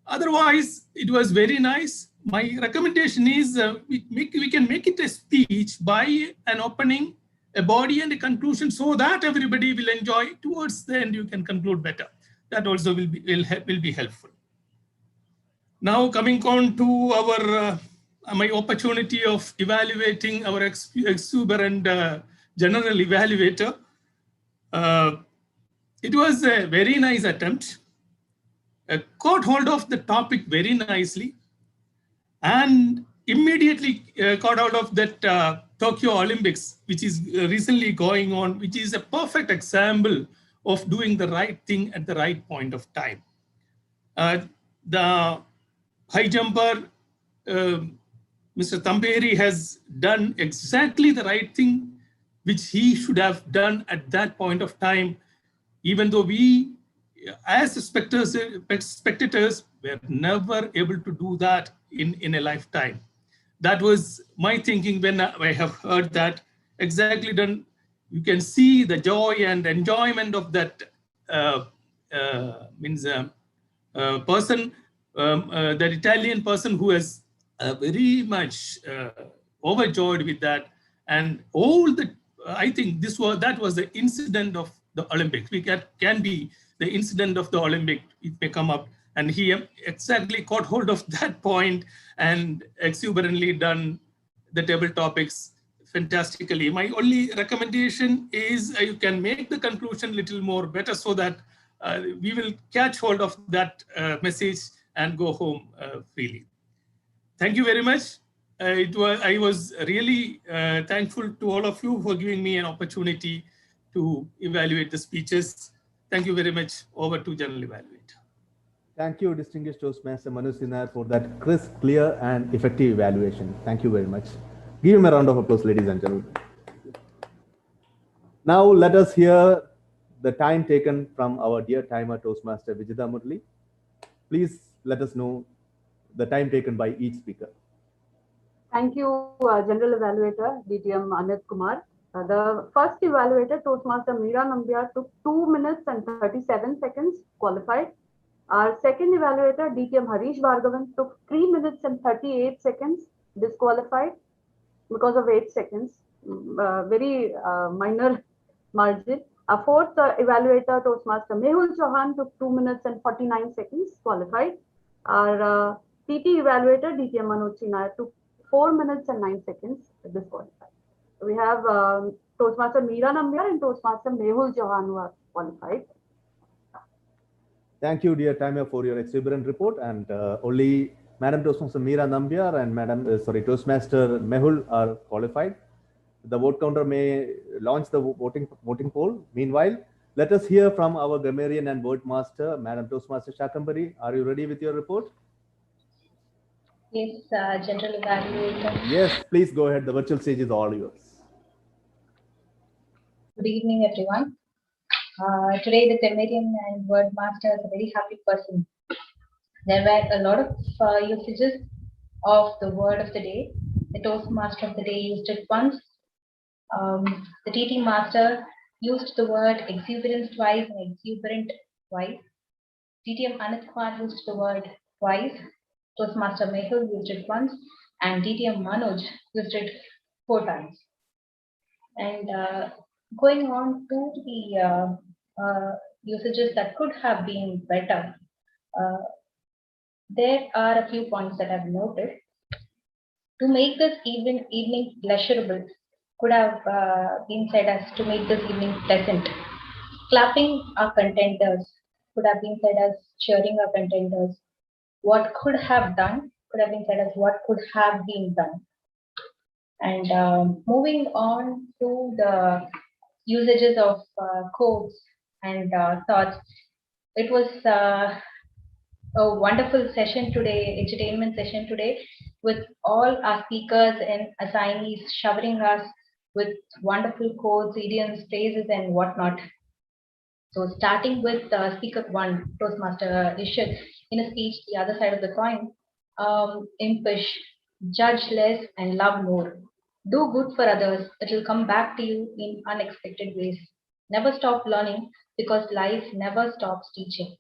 Otherwise, it was very nice. My recommendation is we can make it a speech by an opening, a body and a conclusion, so that everybody will enjoy. Towards the end, you can conclude better. That also will be helpful. Now coming on to our my opportunity of evaluating our exuberant general evaluator. It was a very nice attempt. Caught hold of the topic very nicely, and immediately caught out of that Tokyo Olympics, which is recently going on, which is a perfect example of doing the right thing at the right point of time. The high jumper, Mr. Tamperi, has done exactly the right thing, which he should have done at that point of time, even though we, as spectators, were never able to do that in a lifetime. That was my thinking when I have heard that exactly done. You can see the joy and enjoyment of that person, that Italian person who has very much overjoyed with that. And all the, I think that was the incident of the Olympics. We can be the incident of the Olympic. It may come up, and he exactly caught hold of that point and exuberantly done the table topics fantastically. My only recommendation is you can make the conclusion a little more better, so that we will catch hold of that message and go home freely. Thank you very much. I was really thankful to all of you for giving me an opportunity to evaluate the speeches. Thank you very much. Over to General Evaluator. Thank you, distinguished Toastmaster Manu Sinha, for that crisp, clear, and effective evaluation. Thank you very much. Give him a round of applause, ladies and gentlemen. Now let us hear the time taken from our dear timer, Toastmaster Vijitha Murli. Please let us know the time taken by each speaker. Thank you, General Evaluator, DTM Anit Kumar. The first evaluator, Toastmaster Meera Nambiar, took 2 minutes and 37 seconds, qualified. Our second evaluator, DTM Harish Bhargavan, took 3 minutes and 38 seconds, disqualified because of 8 seconds, very minor margin. Our fourth evaluator, Toastmaster Mehul Chauhan, took 2 minutes and 49 seconds, qualified. Our TT evaluator, DTM Manoj Sinha, took 4 minutes and 9 seconds, disqualified. We have Toastmaster Meera Nambiar and Toastmaster Mehul Chauhan who are qualified. Thank you, dear timer, for your exuberant report. And only Madam Toastmaster Meera Nambiar and Toastmaster Mehul are qualified. The vote counter may launch the voting poll. Meanwhile, let us hear from our grammarian and word master, Madam Toastmaster Shakambari. Are you ready with your report? Yes, General Evaluator. Yes, please go ahead. The virtual stage is all yours. Good evening, everyone. Today, the grammarian and word master is a very happy person. There were a lot of usages of the word of the day. The Toastmaster of the day used it once. The TT master used the word exuberance twice and exuberant twice. DTM Anit Kumar used the word twice. Toastmaster Mehul used it once. And DTM Manoj used it 4 times. And going on to the usages that could have been better, there are a few points that I've noted. To make this evening pleasurable could have been said as to make this evening pleasant. Clapping our contenders could have been said as cheering our contenders. What could have done could have been said as what could have been done. And moving on to the usages of quotes and thoughts, it was a wonderful session today, entertainment session today, with all our speakers and assignees showering us with wonderful quotes, idioms, phrases, and whatnot. So starting with speaker 1, Toastmaster Ishit, in a speech, the other side of the coin, impish, judge less and love more. Do good for others, it will come back to you in unexpected ways. Never stop learning because life never stops teaching.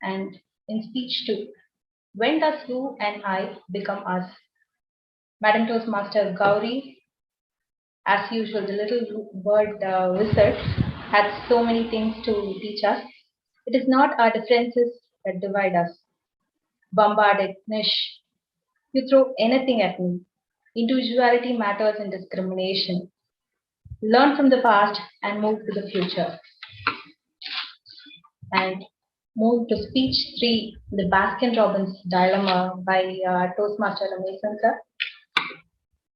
And in speech 2, when does you and I become us? Madam Toastmaster Gauri, as usual, the little word wizard, had so many things to teach us. It is not our differences that divide us. Bombarded, niche. You throw anything at me. Individuality matters in discrimination. Learn from the past and move to the future. And move to speech 3, the Baskin-Robbins dilemma by Toastmaster Ramesh sir.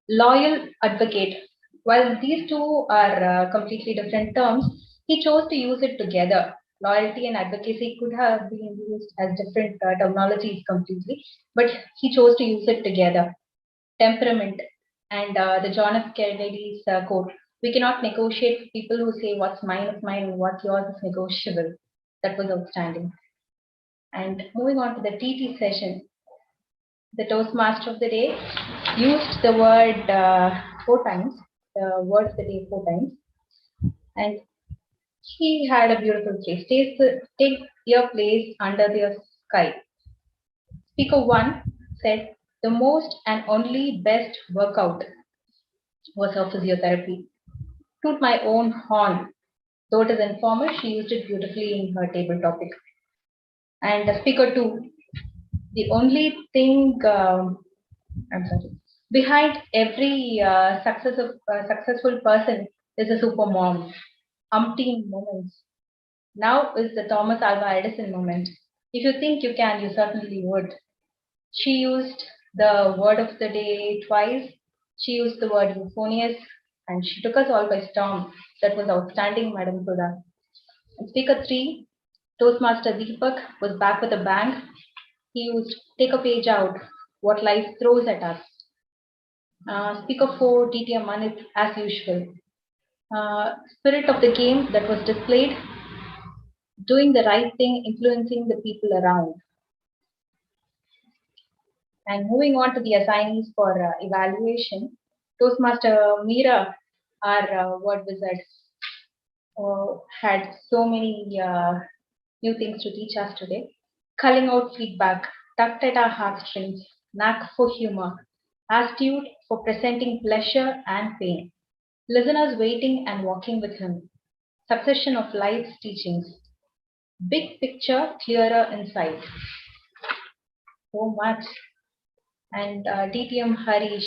Loyal advocate. While these two are completely different terms, he chose to use it together. Loyalty and advocacy could have been used as different terminologies completely, but he chose to use it together. Temperament and the John F. Kennedy's quote, we cannot negotiate with people who say what's mine is mine and what's yours is negotiable. That was outstanding. And moving on to the TT session, the Toastmaster of the day used the word 4 times, the word of the day 4 times. And he had a beautiful phrase, take your place under the sky. Speaker 1 said, the most and only best workout was her physiotherapy. Toot my own horn. Though it is informal, she used it beautifully in her table topic. And speaker 2, the only thing, behind every successful person is a super mom. Umpteen moments. Now is the Thomas Alva Edison moment. If you think you can, you certainly would. She used the word of the day twice. She used the word euphonious, and she took us all by storm. That was outstanding, Madam Sudha. And speaker 3, Toastmaster Deepak, was back with a bang. He used take a page out, what life throws at us. Speaker 4, DTM Manit, as usual. Spirit of the game that was displayed, doing the right thing, influencing the people around. And moving on to the assignees for evaluation, Toastmaster Meera, our word wizard, had so many new things to teach us today. Culling out feedback, tugged at our heartstrings, knack for humor, astute for presenting pleasure and pain. Listeners waiting and walking with him. Succession of life's teachings. Big picture, clearer insight. So much. And DTM Harish.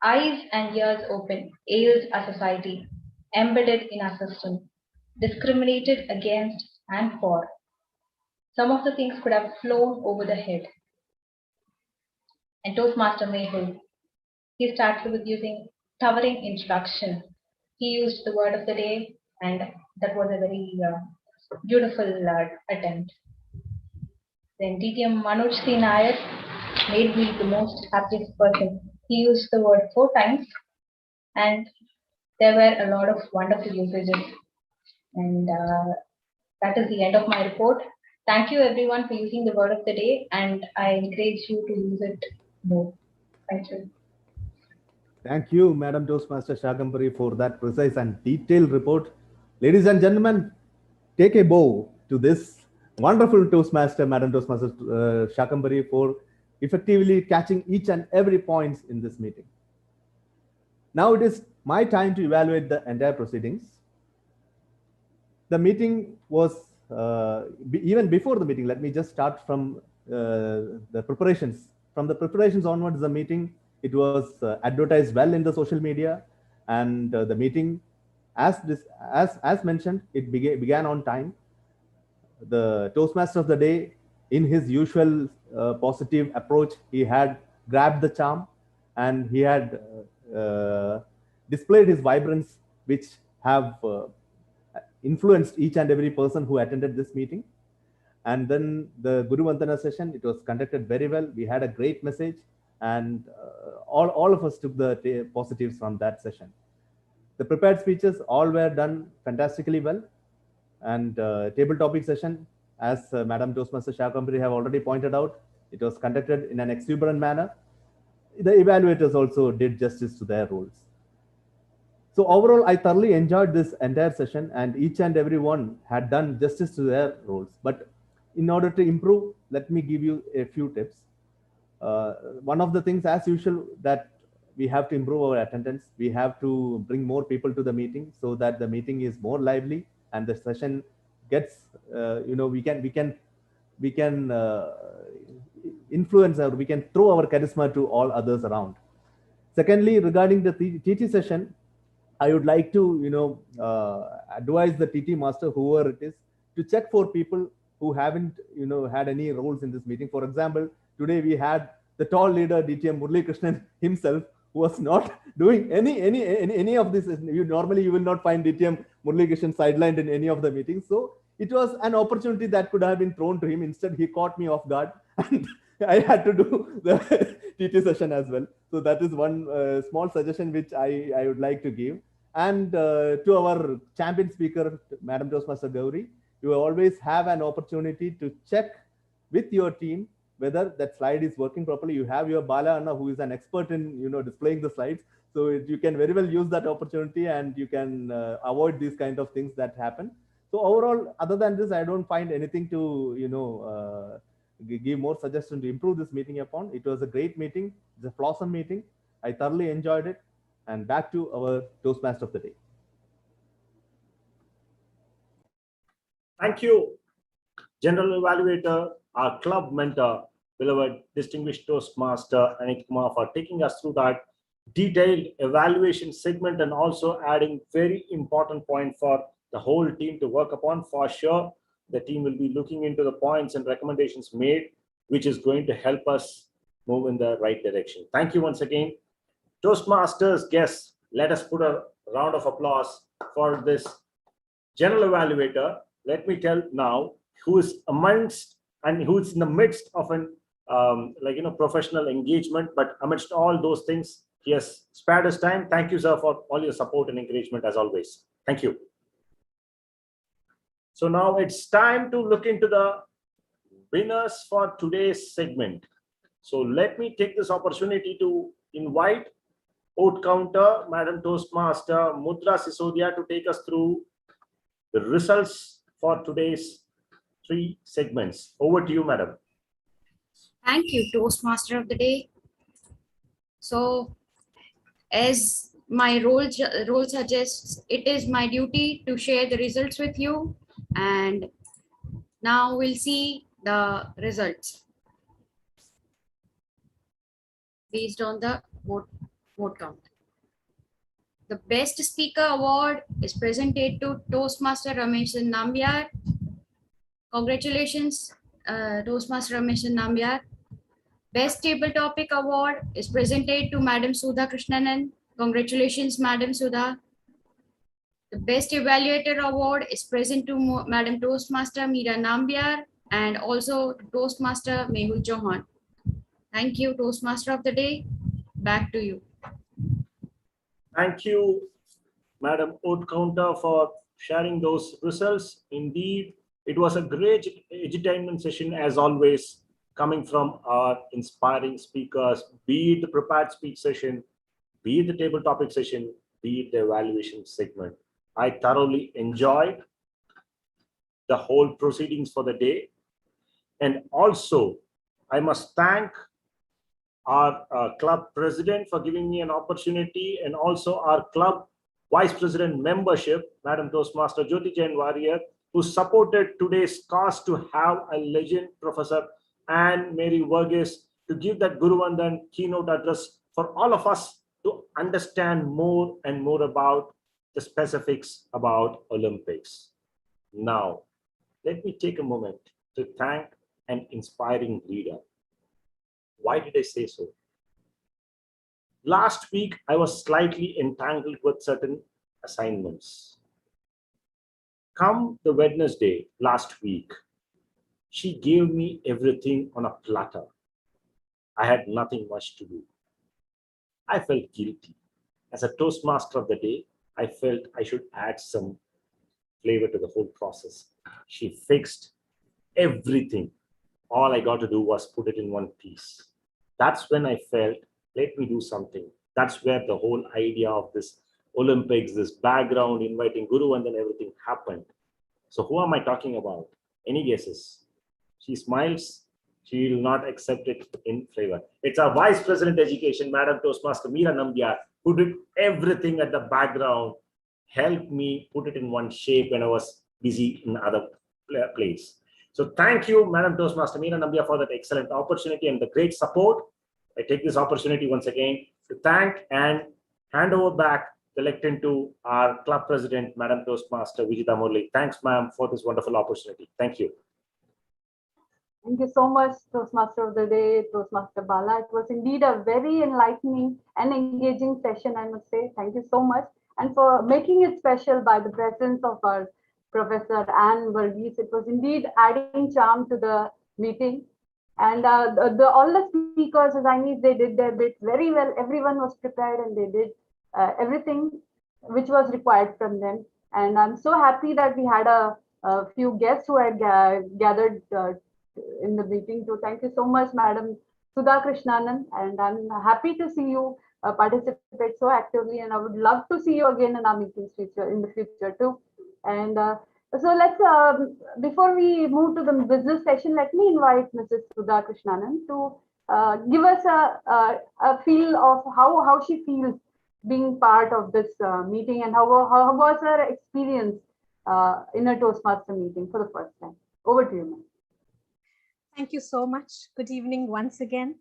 Eyes and ears open, ailed our society, embedded in our system, discriminated against and for. Some of the things could have flown over the head. And Toastmaster Mehul, he started with using towering introduction. He used the word of the day, and that was a very beautiful attempt. Then DTM Manoj C. Nair, made me the most happiest person. He used the word 4 times, and there were a lot of wonderful usages. And that is the end of my report. Thank you everyone for using the word of the day, and I encourage you to use it more. Thank you. Thank you, Madam Toastmaster Shakambari, for that precise and detailed report. Ladies and gentlemen, take a bow to this wonderful Toastmaster, Madam Toastmaster Shakambari, for effectively catching each and every point in this meeting. Now it is my time to evaluate the entire proceedings. The meeting was, even before the meeting, let me just start from the preparations. From the preparations onwards, the meeting, it was advertised well in the social media, and the meeting, as mentioned, it began on time. The Toastmaster of the day, in his usual positive approach, he had grabbed the charm, and he had displayed his vibrance, which have influenced each and every person who attended this meeting. And then the Guru Vandana session, it was conducted very well. We had a great message, and all of us took the positives from that session. The prepared speeches all were done fantastically well. And table topic session, as Madam Toastmaster Shakambari have already pointed out, it was conducted in an exuberant manner. The evaluators also did justice to their roles. So overall, I thoroughly enjoyed this entire session, and each and every one had done justice to their roles. But in order to improve, let me give you a few tips. One of the things, as usual, that we have to improve our attendance. We have to bring more people to the meeting so that the meeting is more lively and the session gets, we can influence, or we can throw our charisma to all others around. Secondly, regarding the TT session, I would like to, advise the TT master, whoever it is, to check for people who haven't, had any roles in this meeting. For example, today we had the tall leader, DTM Murali Krishnan himself, who was not doing any of this. Normally, you will not find DTM Murali Krishnan sidelined in any of the meetings. So it was an opportunity that could have been thrown to him. Instead, he caught me off guard, and I had to do the TT session as well. So that is one small suggestion which I would like to give. And to our champion speaker, Madam Toastmaster Gauri, you always have an opportunity to check with your team whether that slide is working properly. You have your Bala Anna, who is an expert in displaying the slides. So you can very well use that opportunity, and you can avoid these kind of things that happen. So overall, other than this, I don't find anything to give more suggestions to improve this meeting upon. It was a great meeting. It's a flawsome meeting. I thoroughly enjoyed it. And back to our Toastmaster of the day. Thank you, General Evaluator, our club mentor, beloved distinguished Toastmaster Anit Kumar, for taking us through that detailed evaluation segment and also adding very important point for the whole team to work upon. For sure, the team will be looking into the points and recommendations made, which is going to help us move in the right direction. Thank you once again. Toastmasters guests, let us put a round of applause for this General Evaluator. Let me tell now who is amongst and who's in the midst of an professional engagement, but amidst all those things, he has spared us time. Thank you, sir, for all your support and encouragement as always. Thank you. So now it's time to look into the winners for today's segment. So let me take this opportunity to invite vote counter, Madam Toastmaster Mudra Sisodia, to take us through the results for today's 3 segments. Over to you, Madam. Thank you, Toastmaster of the day. So, as my role suggests, it is my duty to share the results with you. And now we'll see the results based on the vote count. The Best Speaker Award is presented to Toastmaster Ramesan Nambiar. Congratulations, Toastmaster Ramesan Nambiar. Best Table Topic Award is presented to Madam Sudha Krishnanan. Congratulations, Madam Sudha. The Best Evaluator Award is present to Madam Toastmaster Meera Nambiar and also to Toastmaster Mehul Chauhan. Thank you, Toastmaster of the Day. Back to you. Thank you, Madam Counter, for sharing those results. Indeed, it was a great edutainment session as always, coming from our inspiring speakers, be it the prepared speech session, be it the table topic session, be it the evaluation segment. I thoroughly enjoyed the whole proceedings for the day. And also, I must thank our club president for giving me an opportunity, and also our club vice president membership, Madam Toastmaster Jyoti Jain Warrior, who supported today's cause to have a legend, Professor Anne Mary Verghese, to give that Guru Vandan keynote address for all of us to understand more and more about the specifics about Olympics. Now, let me take a moment to thank an inspiring leader. Why did I say so? Last week, I was slightly entangled with certain assignments. Come the Wednesday last week, she gave me everything on a platter. I had nothing much to do. I felt guilty. As a Toastmaster of the day, I felt I should add some flavor to the whole process. She fixed everything. All I got to do was put it in one piece. That's when I felt, let me do something. That's where the whole idea of this Olympics, this background, inviting Guru and then everything happened. So who am I talking about? Any guesses? She smiles. She will not accept it in flavor. It's our Vice President Education, Madam Toastmaster Meera Nambiar, who did everything at the background, helped me put it in one shape when I was busy in other place. So thank you, Madam Toastmaster Meera Nambiar, for that excellent opportunity and the great support. I take this opportunity once again to thank and hand over back the lectern to our club president, Madam Toastmaster Vijita Murli. Thanks, ma'am, for this wonderful opportunity. Thank you. Thank you so much, Toastmaster of the Day, Toastmaster Bala. It was indeed a very enlightening and engaging session, I must say. Thank you so much. And for making it special by the presence of our Professor Anne Verghese. It was indeed adding charm to the meeting. And all the speakers, Assignees, they did their bit very well. Everyone was prepared and they did everything which was required from them. And I'm so happy that we had a few guests who had gathered in the meeting too. Thank you so much, Madam Sudha Krishnanan. And I'm happy to see you participate so actively. And I would love to see you again in our meetings in the future too. And so let's, before we move to the business session, let me invite Mrs. Sudha Krishnanan to give us a feel of how she feels being part of this meeting and how was her experience in a Toastmaster meeting for the first time. Over to you, ma'am. Thank you so much. Good evening once again.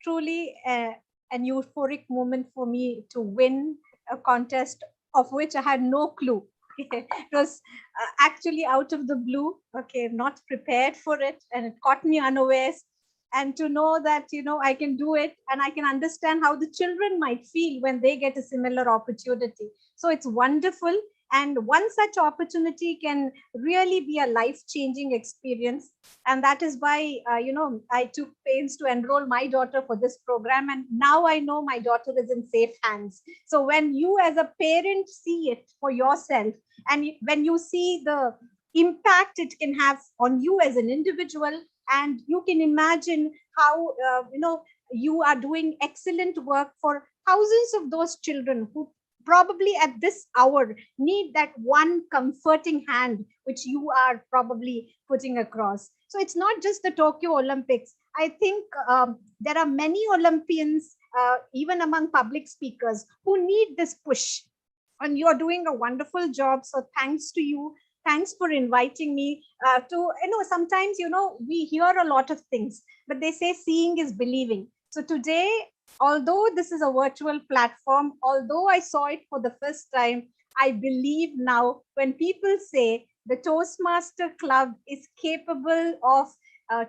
Truly an euphoric moment for me to win a contest of which I had no clue. It was actually out of the blue, okay, not prepared for it, and it caught me unawares. And to know that, you know, I can do it and I can understand how the children might feel when they get a similar opportunity. So it's wonderful. And one such opportunity can really be a life-changing experience. And that is why, you know, I took pains to enroll my daughter for this program. And now I know my daughter is in safe hands. So when you as a parent see it for yourself, and when you see the impact it can have on you as an individual, and you can imagine how, you know, you are doing excellent work for thousands of those children who probably at this hour need that one comforting hand which you are probably putting across. So it's not just the Tokyo Olympics. I think there are many Olympians, even among public speakers, who need this push. And you're doing a wonderful job. So thanks to you. Thanks for inviting me to, you know, sometimes, you know, we hear a lot of things, but they say seeing is believing. So today, although this is a virtual platform, although I saw it for the first time, I believe now when people say the Toastmaster Club is capable of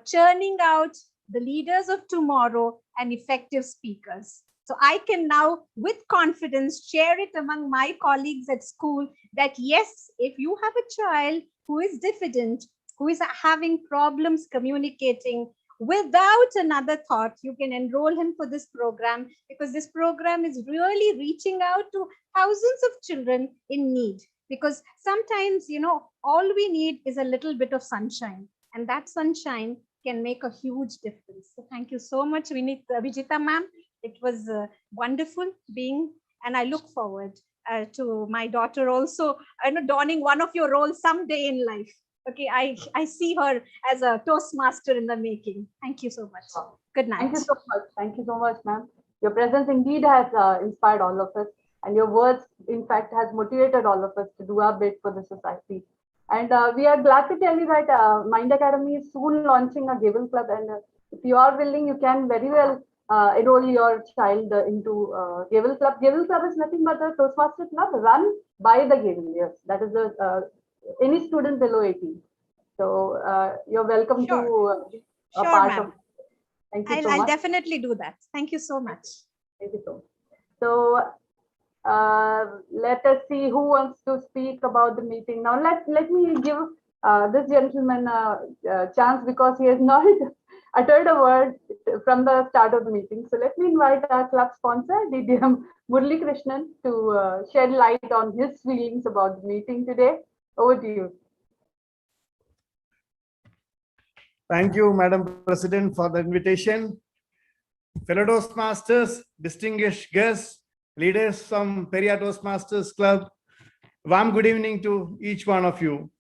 churning out the leaders of tomorrow and effective speakers. So I can now, with confidence, share it among my colleagues at school that yes, if you have a child who is diffident, who is having problems communicating, without another thought, you can enroll him for this program, because this program is really reaching out to thousands of children in need. Because sometimes, all we need is a little bit of sunshine, and that sunshine can make a huge difference. So thank you so much, Vijita ma'am. It was wonderful being, and I look forward to my daughter also donning one of your roles someday in life. Okay, I see her as a Toastmaster in the making. Thank you so much. Good night. Thank you so much. Thank you so much, ma'am. Your presence indeed has inspired all of us, and your words, in fact, has motivated all of us to do our bit for the society. And we are glad to tell you that Mind Academy is soon launching a Gavel Club, and if you are willing, you can very well enroll your child into Gavel Club. Gavel Club is nothing but a Toastmaster club run by the Gaveliers. That is the any student below 18. So you're welcome to be a part of it. Thank you so much. I'll definitely do that. Thank you so much. Thank you so much. So let us see who wants to speak about the meeting. Now let me give this gentleman a chance, because he has not uttered a word from the start of the meeting. So let me invite our club sponsor, DDM Murali Krishnan, to shed light on his feelings about the meeting today. Over to you. Thank you, Madam President, for the invitation. Fellow Toastmasters, distinguished guests, leaders from Periyar Toastmasters Club, warm good evening to each one of you.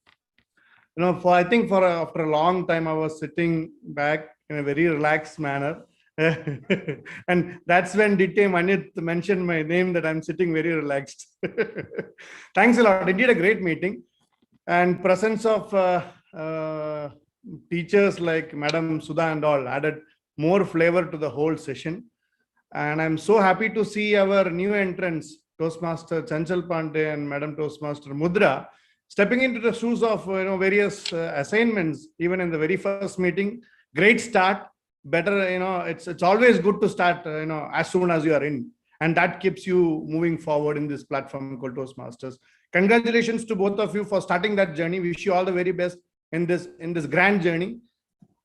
I think after a long time, I was sitting back in a very relaxed manner. And that's when DTM Anit mentioned my name, that I'm sitting very relaxed. Thanks a lot. Indeed, a great meeting. And presence of teachers like Madam Sudha and all added more flavor to the whole session. And I'm so happy to see our new entrants, Toastmaster Chanchal Pandey and Madam Toastmaster Mudra, stepping into the shoes of various assignments, even in the very first meeting. Great start. Better, it's always good to start, as soon as you are in. And that keeps you moving forward in this platform called Toastmasters. Congratulations to both of you for starting that journey. Wish you all the very best in this grand journey.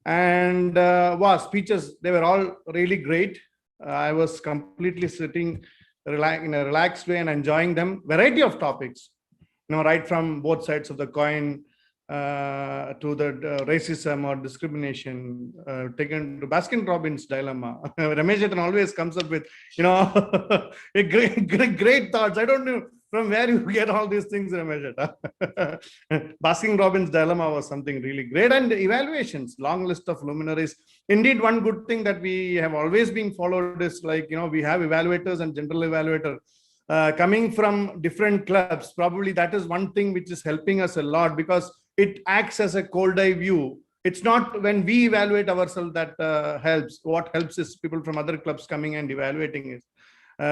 And speeches, they were all really great. I was completely sitting in a relaxed way and enjoying them. Variety of topics, right from both sides of the coin, to the racism or discrimination, taken to Baskin-Robbins dilemma. Ramesh Chetan always comes up with, a great thoughts. I don't know from where you get all these things, Ramesh Chetan. Baskin-Robbins dilemma was something really great. And evaluations, long list of luminaries. Indeed, one good thing that we have always been followed is we have evaluators and general evaluator coming from different clubs. Probably that is one thing which is helping us a lot, because it acts as a cold eye view. It's not when we evaluate ourselves that helps. What helps is people from other clubs coming and evaluating it.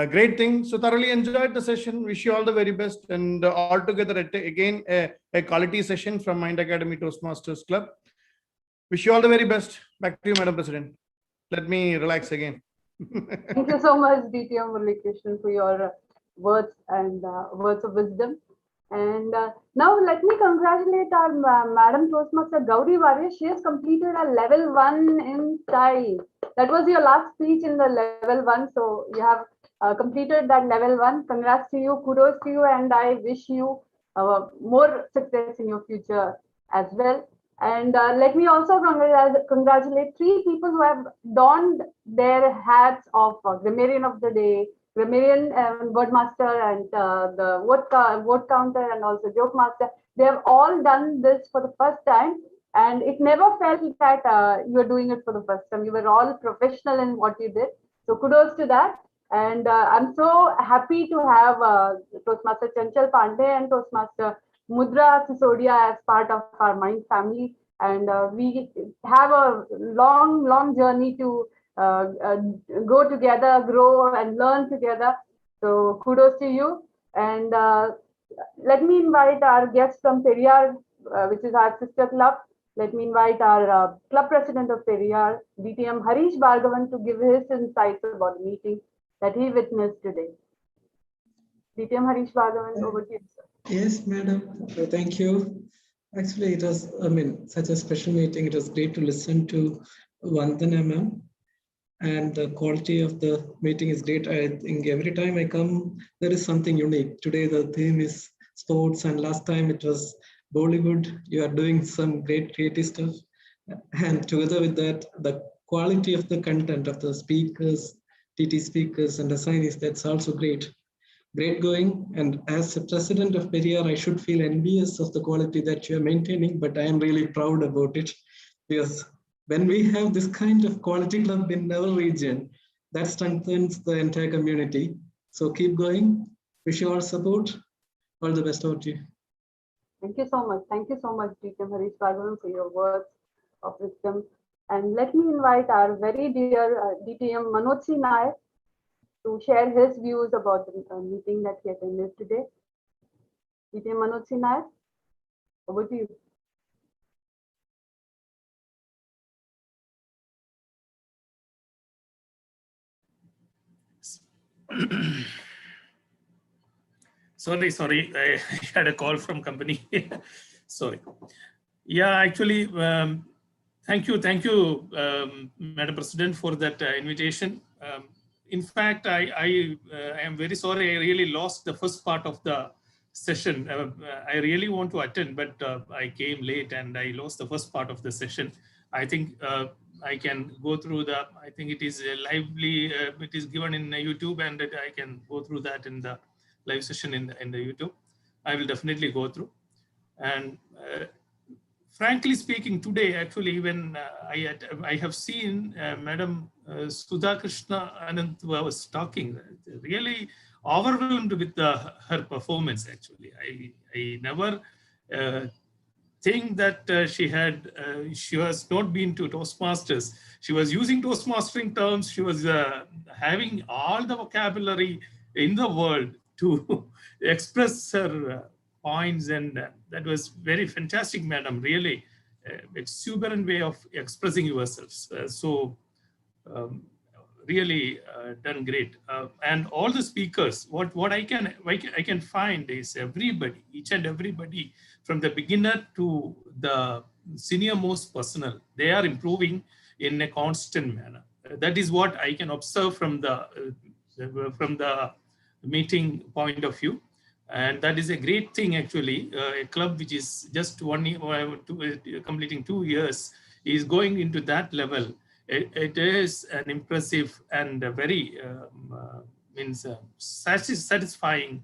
Great thing. So thoroughly enjoyed the session. Wish you all the very best. And altogether, again, a quality session from Mind Academy Toastmasters Club. Wish you all the very best. Back to you, Madam President. Let me relax again. Thank you so much, DTM Murali Krishnan, for your words and words of wisdom. And now let me congratulate our Madam Toastmaster Gauri Warrior. She has completed a level 1 in style. That was your last speech in the level 1. So you have completed that level 1. Congrats to you, kudos to you, and I wish you more success in your future as well. And let me also congratulate 3 people who have donned their hats of grammarian of the day, grammarian word master, and the word counter, and also joke master. They have all done this for the first time, and it never felt that you were doing it for the first time. You were all professional in what you did. So kudos to that. And I'm so happy to have Toastmaster Chanchal Pandey and Toastmaster Mudra Sisodia as part of our Mind family. And we have a long journey to go together, grow and learn together. So kudos to you. And let me invite our guests from Periyar, which is our sister club. Let me invite our club president of Periyar, DTM Harish Bhargavan, to give his insights about the meeting that he witnessed today. DTM Harish Bhargavan, over to you, sir. Yes, madam. Thank you. Actually, it was, such a special meeting. It was great to listen to Vandana ma'am. And the quality of the meeting is great. I think every time I come, there is something unique. Today the theme is sports, and last time it was Bollywood. You are doing some great creative stuff. And together with that, the quality of the content of the speakers, TT speakers and assignees, that's also great. Great going. And as a president of Periyar, I should feel envious of the quality that you are maintaining, but I am really proud about it, because when we have this kind of quality club in our region, that strengthens the entire community. So keep going. Wish you all support. All the best out to you. Thank you so much. Thank you so much, DTM Harish Bhagavan, for your words of wisdom. And let me invite our very dear DTM Manoj C. Nair to share his views about the meeting that he attended today. DTM Manoj C. Nair, over to you. Sorry, I had a call from company. Sorry. Yeah, actually, thank you, Madam President, for that invitation. In fact, I am very sorry. I really lost the first part of the session. I really want to attend, but I came late and I lost the first part of the session. I think I can go through the. I think it is lively. It is given in YouTube, and I can go through that in the live session in the YouTube. I will definitely go through. And frankly speaking, today actually, when I have seen Madam Sudha Krishna Anand was talking, really overwhelmed with her performance. Actually, I never think that she was not been to Toastmasters. She was using Toastmastering terms. She was having all the vocabulary in the world to express her points, and that was very fantastic, madam. Really, exuberant way of expressing yourselves. Really done great. And all the speakers, what I can find is everybody, each and everybody, from the beginner to the senior most personnel, they are improving in a constant manner. That is what I can observe from the meeting point of view. And that is a great thing, actually. A club which is just 1 year, completing 2 years, is going into that level. It is an impressive and a very satisfying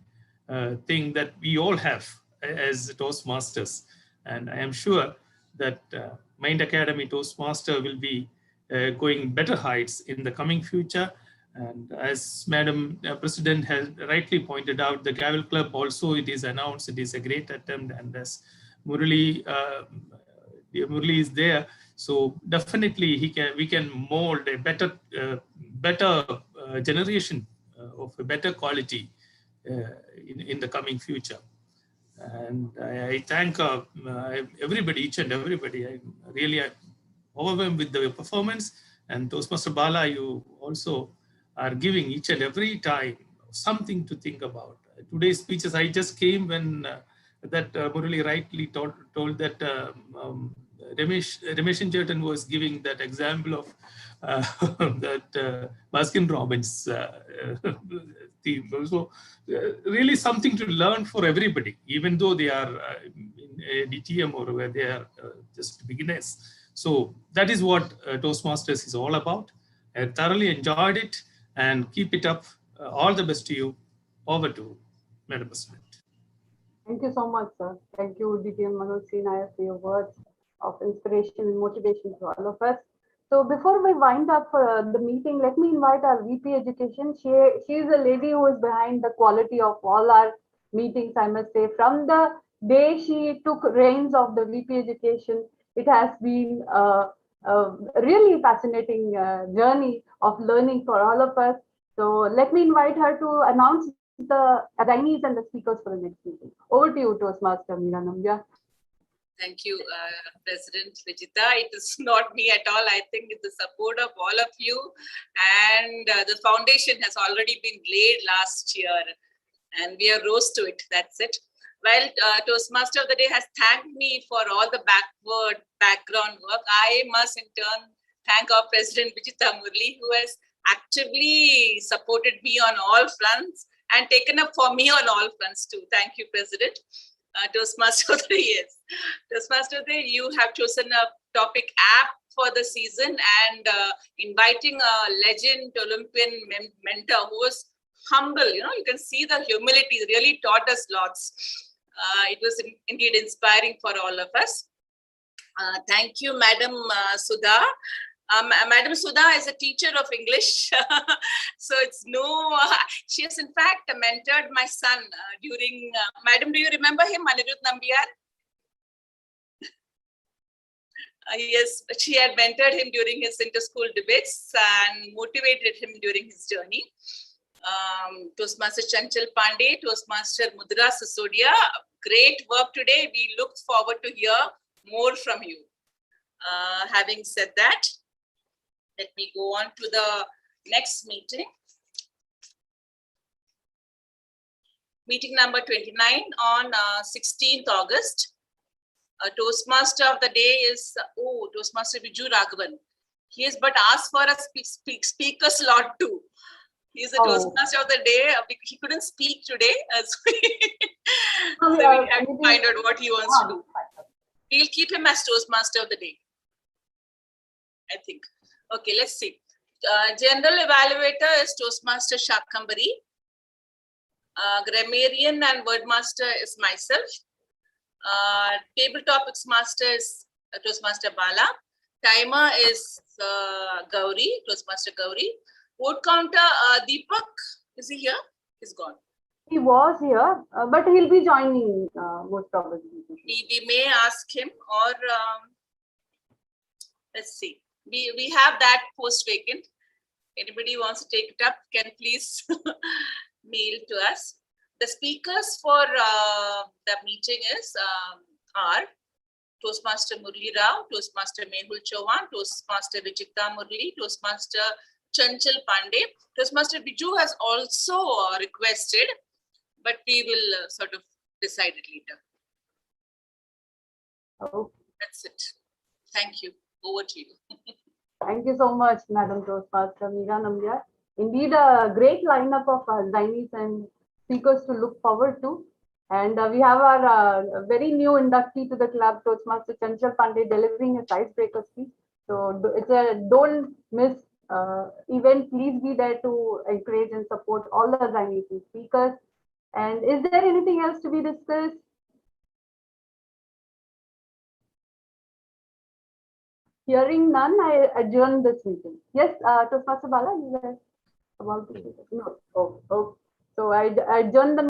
thing that we all have as Toastmasters. And I am sure that Mind Academy Toastmaster will be going better heights in the coming future. And as Madam President has rightly pointed out, the Gavel Club also, it is announced, it is a great attempt. And as Murali is there, so definitely we can mold a better generation of a better quality in the coming future. And I thank everybody, each and everybody. I really overwhelmed with the performance. And Toastmaster Bala, you also are giving each and every time something to think about. Today's speeches, I just came when that Murali rightly told that Ramesh Jatan was giving that example of that Baskin Robbins theme. So really something to learn for everybody, even though they are in a DTM or where they are just beginners. So that is what Toastmasters is all about. I thoroughly enjoyed it, and keep it up. All the best to you. Over to Madam President. Thank you so much, sir. Thank you, DTM Manoj C. Nair, for your words of inspiration and motivation to all of us. So before we wind up the meeting, let me invite our VP Education. She is a lady who is behind the quality of all our meetings, I must say. From the day she took reins of the VP Education, it has been a really fascinating journey of learning for all of us. So let me invite her to announce the attendees and the speakers for the next meeting. Over to you, Toastmaster Meera Nambiar. Thank you, President Vijita. It is not me at all. I think it's the support of all of you. And the foundation has already been laid last year, and we are rose to it. That's it. Well, Toastmaster of the Day has thanked me for all the background work. I must in turn thank our President Vijita Murli, who has actively supported me on all fronts and taken up for me on all fronts too. Thank you, President. Toastmaster of the Day, yes. Toastmaster of the Day, you have chosen a topic apt for the season and inviting a legend Olympian mentor who was humble. You know, you can see the humility, really taught us lots. It was indeed inspiring for all of us. Thank you, Madam Sudha. Madam Sudha is a teacher of English. So it's no, she has in fact mentored my son during, Madam, do you remember him, Anirudh Nambiar? Yes, she had mentored him during his inter-school debates and motivated him during his journey. Toastmaster Chanchal Pandey, Toastmaster Mudra Sisodia, great work today. We look forward to hear more from you. Having said that, let me go on to the next meeting. Meeting number 29 on 16th August. Toastmaster of the day is, Toastmaster Viju Raghavan. He has but asked for a speaker slot too. He is the Toastmaster of the day. He couldn't speak today. So we have to find out what he wants to do. We'll keep him as Toastmaster of the day, I think. Okay, let's see. General Evaluator is Toastmaster Shakambari. Grammarian and Wordmaster is myself. Table Topics Master is Toastmaster Bala. Timer is Gauri, Toastmaster Gauri. Vote counter, Deepak, is he here? He's gone. He was here, but he'll be joining most probably. We may ask him, or let's see. We have that post vacant. Anybody wants to take it up can please mail to us. The speakers for the meeting are Toastmaster Murli Rao, Toastmaster Mehul Chauhan, Toastmaster Vijita Murli, Toastmaster Chanchal Pandey. Toastmaster Biju has also requested, but we will sort of decide it later. Okay. That's it. Thank you. Over to you. Thank you so much, Madam Toastmaster Meera Nambiar. Indeed, a great lineup of zainis and speakers to look forward to. And we have our very new inductee to the club, Toastmaster Chanchal Pandey, delivering a icebreaker speech. So it's a don't miss event. Please be there to encourage and support all the zainis and speakers. And is there anything else to be discussed? Hearing none, I adjourn this meeting. Yes, Toastmaster Bala, you were about to say no. Oh. So I adjourn the